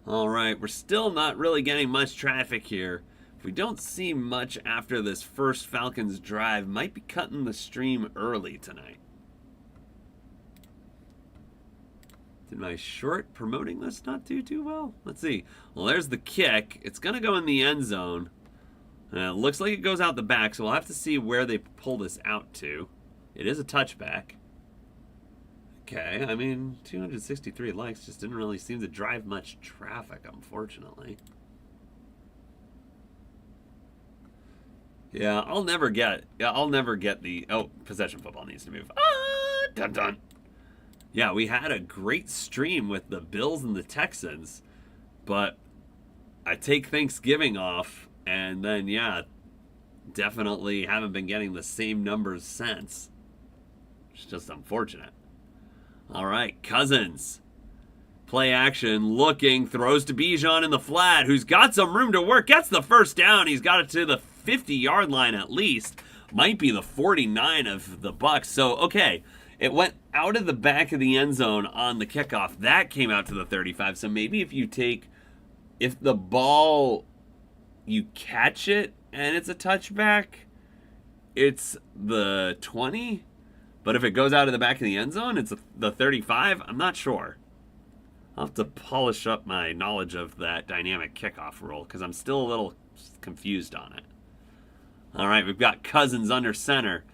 All right, we're still not really getting much traffic here. If we don't see much after this first Falcons drive, might be cutting the stream early tonight. Did my short promoting this not do too well? Let's see. Well, there's the kick. It's going to go in the end zone. It looks like it goes out the back, so we'll have to see where they pull this out to. It is a touchback. Okay, I mean, 263 likes just didn't really seem to drive much traffic, unfortunately. Yeah, I'll never get the... Oh, possession football needs to move. Ah, dun dun. Yeah, we had a great stream with the Bills and the Texans, but I take Thanksgiving off, and then, yeah, definitely haven't been getting the same numbers since. It's just unfortunate. All right, Cousins. Play action, looking, throws to Bijan in the flat, who's got some room to work, gets the first down. He's got it to the 50-yard line at least. Might be the 49 of the Bucs. So, okay, it went out of the back of the end zone on the kickoff. That came out to the 35. So maybe if the ball, you catch it and it's a touchback, it's the 20. But if it goes out of the back of the end zone, it's the 35. I'm not sure. I'll have to polish up my knowledge of that dynamic kickoff rule because I'm still a little confused on it. All right, we've got Cousins under center.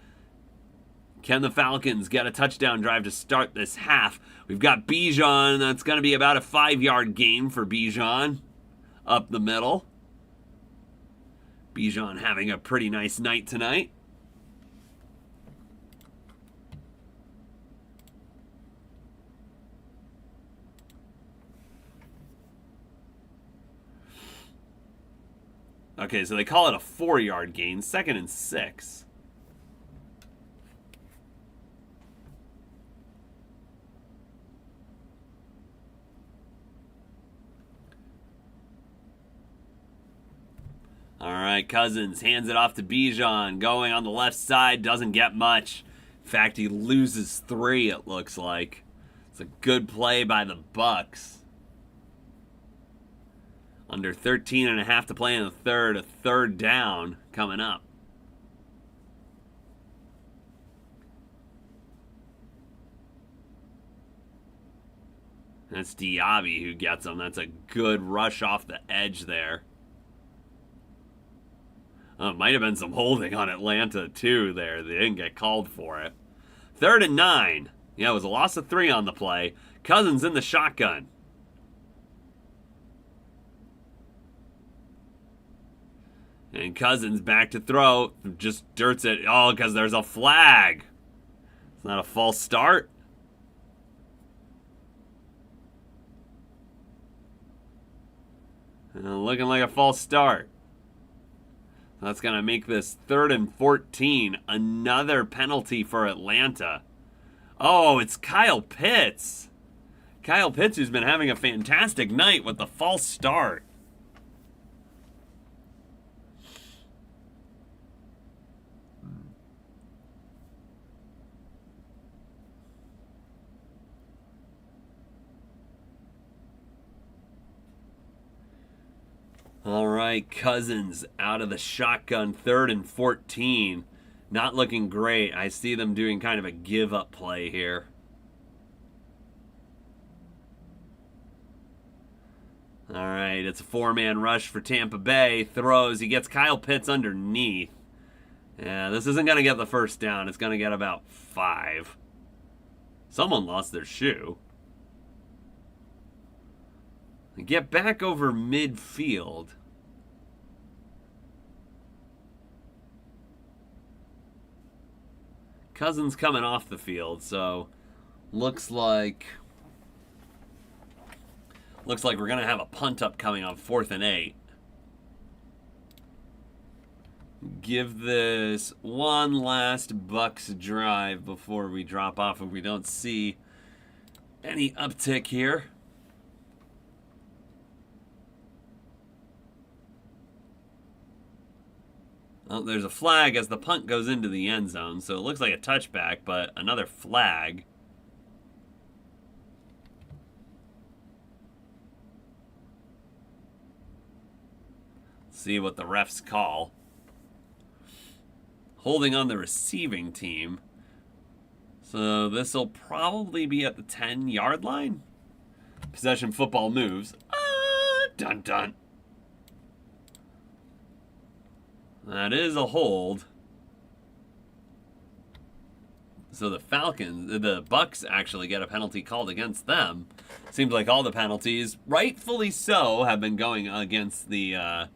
Can the Falcons get a touchdown drive to start this half? We've got Bijan. That's going to be about a 5-yard gain for Bijan up the middle. Bijan having a pretty nice night tonight. Okay, so they call it a 4-yard gain, 2nd and 6. All right, Cousins hands it off to Bijan. Going on the left side, doesn't get much. In fact, he loses 3, it looks like. It's a good play by the Bucs. Under 13.5 to play in the third. A 3rd down coming up. That's Diaby who gets him. That's a good rush off the edge there. Oh, it might have been some holding on Atlanta, too, there. They didn't get called for it. 3rd and 9. Yeah, it was a loss of 3 on the play. Cousins in the shotgun. And Cousins back to throw. Just dirts it. Oh, because there's a flag. It's not a false start. Looking like a false start. That's going to make this 3rd and 14. Another penalty for Atlanta. Oh, it's Kyle Pitts. Kyle Pitts, who's been having a fantastic night with the false start. All right, Cousins out of the shotgun, 3rd and 14. Not looking great. I see them doing kind of a give-up play here. All right, it's a 4-man rush for Tampa Bay. Throws. He gets Kyle Pitts underneath. Yeah, this isn't going to get the 1st down. It's going to get about 5. Someone lost their shoe. Get back over midfield. Cousins coming off the field, so looks like we're going to have a punt up coming on 4th and 8. Give this one last Bucs drive before we drop off if we don't see any uptick here. Oh, there's a flag as the punt goes into the end zone, so it looks like a touchback, but another flag. See what the refs call. Holding on the receiving team. So this will probably be at the 10-yard line. Possession football moves. Dun dun. That is a hold. So the Bucs actually get a penalty called against them. Seems like all the penalties, rightfully so, have been going against the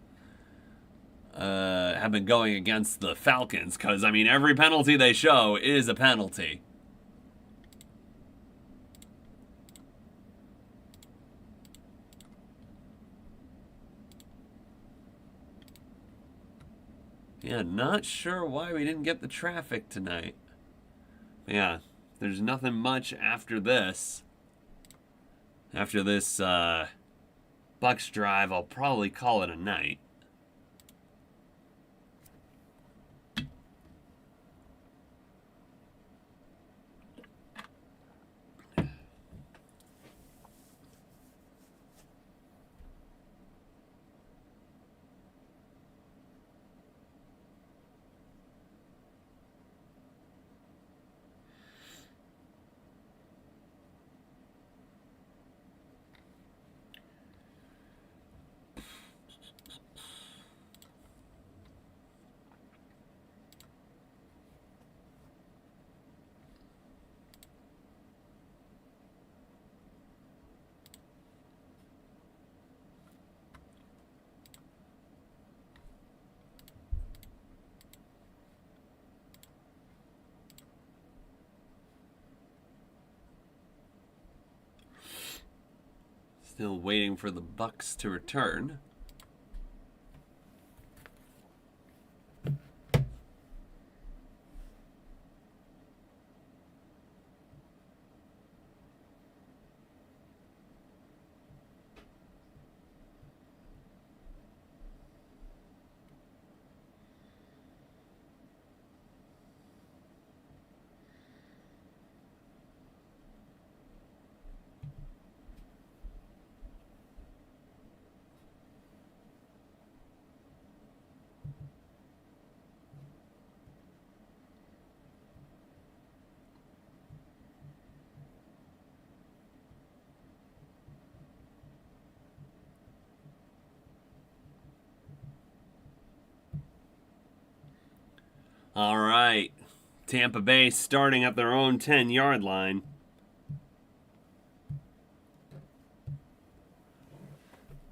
Falcons. Because I mean, every penalty they show is a penalty. Yeah, not sure why we didn't get the traffic tonight. Yeah, there's nothing much after this. After this Bucs drive, I'll probably call it a night. Still waiting for the Bucs to return. All right, Tampa Bay starting at their own 10-yard line.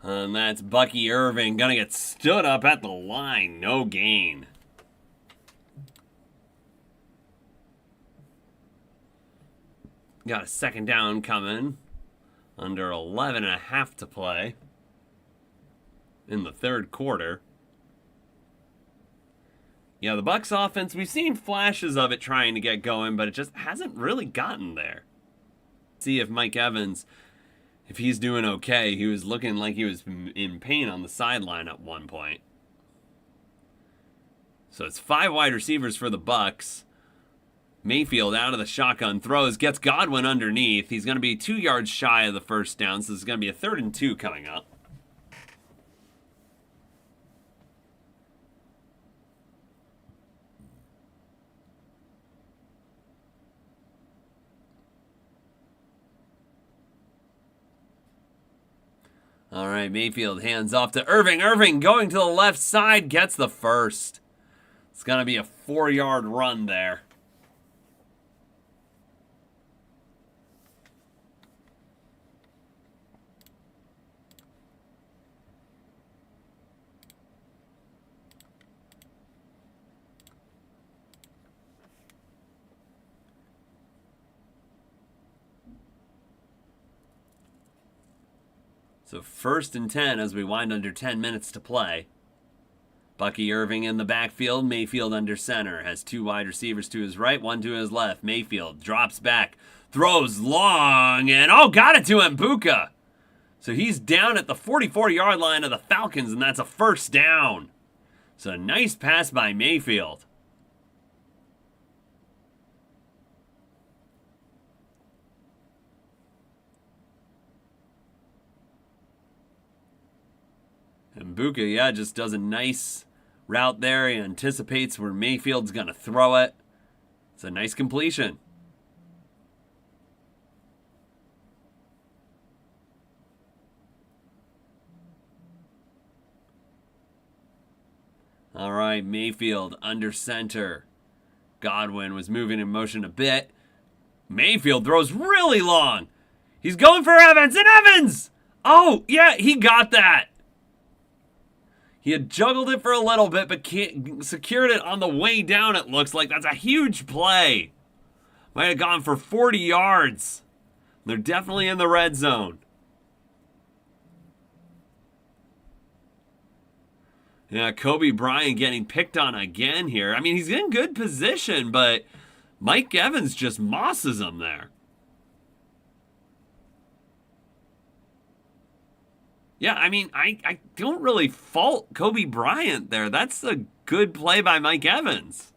And that's Bucky Irving gonna get stood up at the line. No gain. Got a second down coming. Under 11.5 to play in the third quarter. Yeah, the Bucs offense, we've seen flashes of it trying to get going, but it just hasn't really gotten there. See if Mike Evans, if he's doing okay. He was looking like he was in pain on the sideline at one point. So it's 5 wide receivers for the Bucs. Mayfield out of the shotgun throws, gets Godwin underneath. He's going to be 2 yards shy of the first down, so this is going to be a 3rd and 2 coming up. All right, Mayfield hands off to Irving. Irving going to the left side, gets the first. It's going to be a 4-yard run there. So 1st and 10 as we wind under 10 minutes to play. Bucky Irving in the backfield. Mayfield under center. Has 2 wide receivers to his right, 1 to his left. Mayfield drops back. Throws long. And got it to Mbuka. So he's down at the 44-yard line of the Falcons, and that's a 1st down. So a nice pass by Mayfield. Mbuka, yeah, just does a nice route there. He anticipates where Mayfield's going to throw it. It's a nice completion. All right, Mayfield under center. Godwin was moving in motion a bit. Mayfield throws really long. He's going for Evans, and Evans! Oh, yeah, he got that. He had juggled it for a little bit, but secured it on the way down, it looks like. That's a huge play. Might have gone for 40 yards. They're definitely in the red zone. Yeah, Kobe Bryant getting picked on again here. I mean, he's in good position, but Mike Evans just mosses him there. Yeah, I mean, I don't really fault Kobe Bryant there. That's a good play by Mike Evans.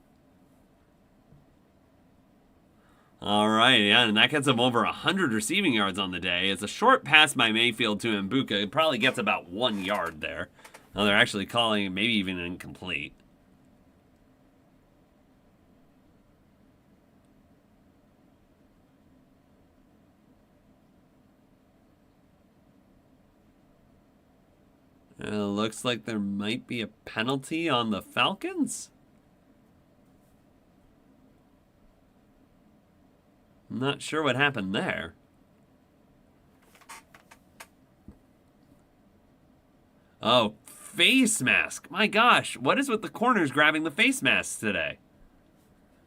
All right, yeah, and that gets him over 100 receiving yards on the day. It's a short pass by Mayfield to Mbuka. It probably gets about 1 yard there. Now they're actually calling it maybe even incomplete. It looks like there might be a penalty on the Falcons. I'm not sure what happened there. Oh, face mask. My gosh, what is with the corners grabbing the face masks today?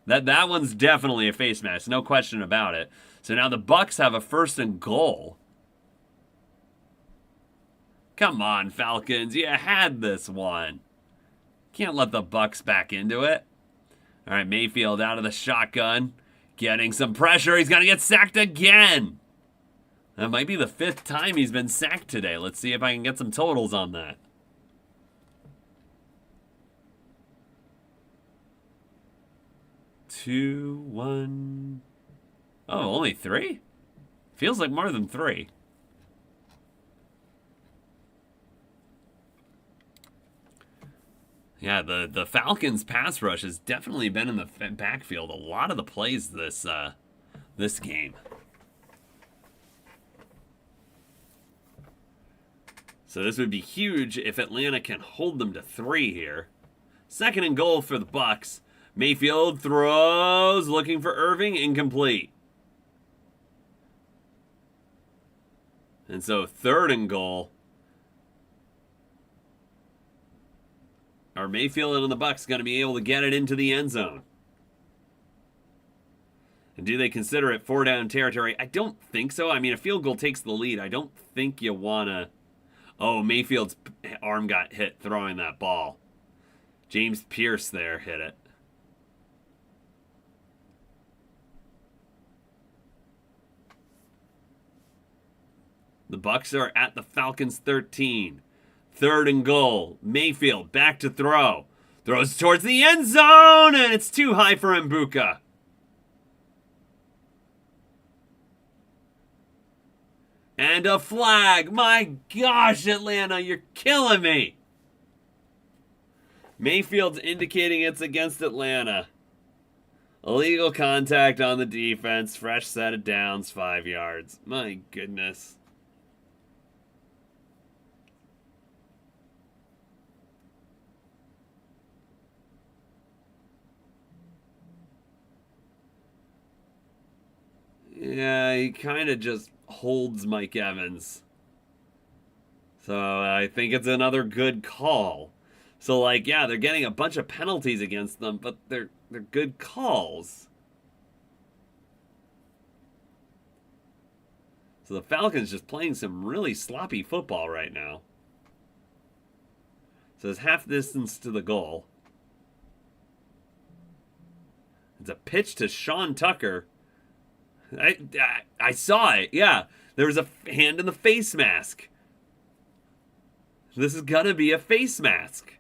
That one's definitely a face mask, no question about it. So now the Bucs have a 1st and goal. Come on, Falcons. You had this one. Can't let the Bucs back into it. All right, Mayfield out of the shotgun. Getting some pressure. He's going to get sacked again. That might be the 5th time he's been sacked today. Let's see if I can get some totals on that. 2, 1. Oh, only 3? Feels like more than 3. Yeah, the Falcons' pass rush has definitely been in the backfield a lot of the plays this game. So this would be huge if Atlanta can hold them to 3 here. 2nd and goal for the Bucs. Mayfield throws, looking for Irving, incomplete. And so 3rd and goal. Are Mayfield and the Bucs going to be able to get it into the end zone? And do they consider it 4-down territory? I don't think so. I mean, a field goal takes the lead. I don't think you want to... Oh, Mayfield's arm got hit throwing that ball. James Pierce there hit it. The Bucs are at the Falcons 13. 3rd and goal. Mayfield back to throw. Throws towards the end zone, and it's too high for Mbuka. And a flag. My gosh, Atlanta, you're killing me. Mayfield's indicating it's against Atlanta. Illegal contact on the defense. Fresh set of downs, 5 yards. My goodness. Yeah, he kind of just holds Mike Evans. So I think it's another good call. So, like, yeah, they're getting a bunch of penalties against them, but they're good calls. So the Falcons just playing some really sloppy football right now. So it's half distance to the goal. It's a pitch to Sean Tucker. I saw it, yeah. There was a hand in the face mask. This is gonna be a face mask.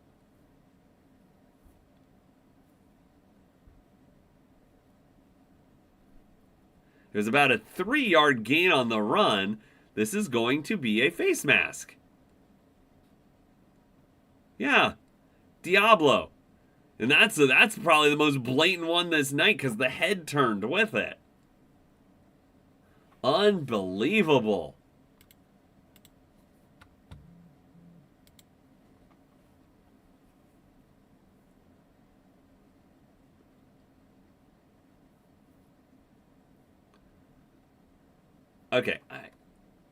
There's about a 3-yard gain on the run. This is going to be a face mask. Yeah, Diablo. And that's probably the most blatant one this night because the head turned with it. Unbelievable. Okay,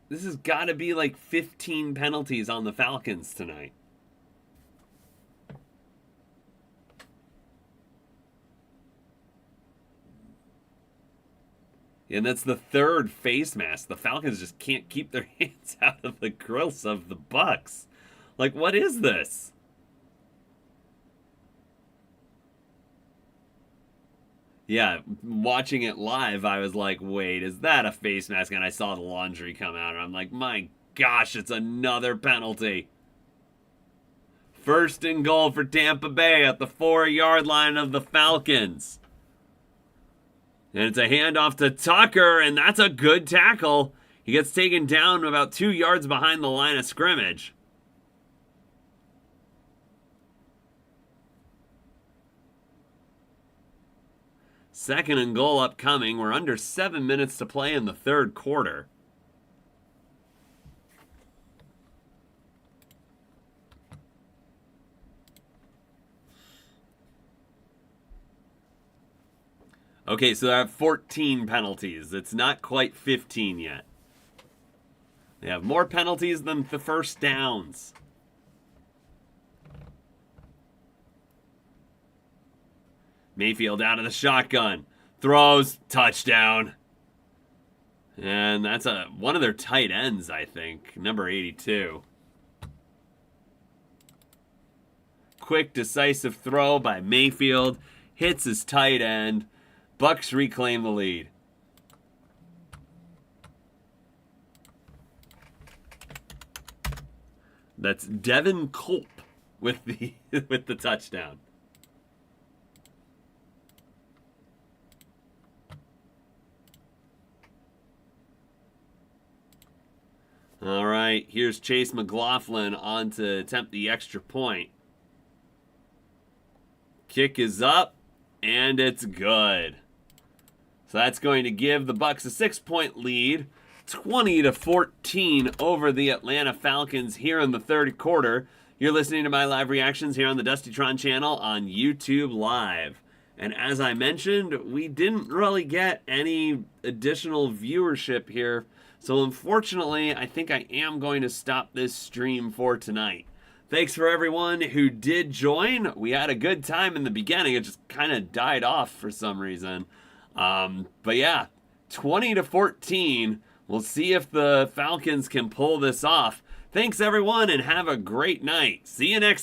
this has got to be like 15 penalties on the Falcons tonight. And that's the 3rd face mask. The Falcons just can't keep their hands out of the grills of the Bucs. Like, what is this? Yeah, watching it live, I was like, wait, is that a face mask? And I saw the laundry come out, and I'm like, my gosh, it's another penalty. 1st and goal for Tampa Bay at the 4-yard line of the Falcons. And it's a handoff to Tucker, and that's a good tackle. He gets taken down about 2 yards behind the line of scrimmage. Second and goal upcoming. We're under 7 minutes to play in the 3rd quarter. Okay, so they have 14 penalties. It's not quite 15 yet. They have more penalties than the first downs. Mayfield out of the shotgun. Throws. Touchdown. And that's one of their tight ends, I think. Number 82. quick, decisive throw by Mayfield. Hits his tight end. Bucs reclaim the lead. That's Devin Culp with the with the touchdown. All right, here's Chase McLaughlin on to attempt the extra point. Kick is up, and it's good. So that's going to give the Bucs a 6-point lead, 20-14 over the Atlanta Falcons here in the third quarter. You're listening to my live reactions here on the Dustytron channel on YouTube Live. And as I mentioned, we didn't really get any additional viewership here. So unfortunately, I think I am going to stop this stream for tonight. Thanks for everyone who did join. We had a good time in the beginning. It just kind of died off for some reason. But yeah, 20-14. We'll see if the Falcons can pull this off. Thanks everyone and have a great night. See you next time.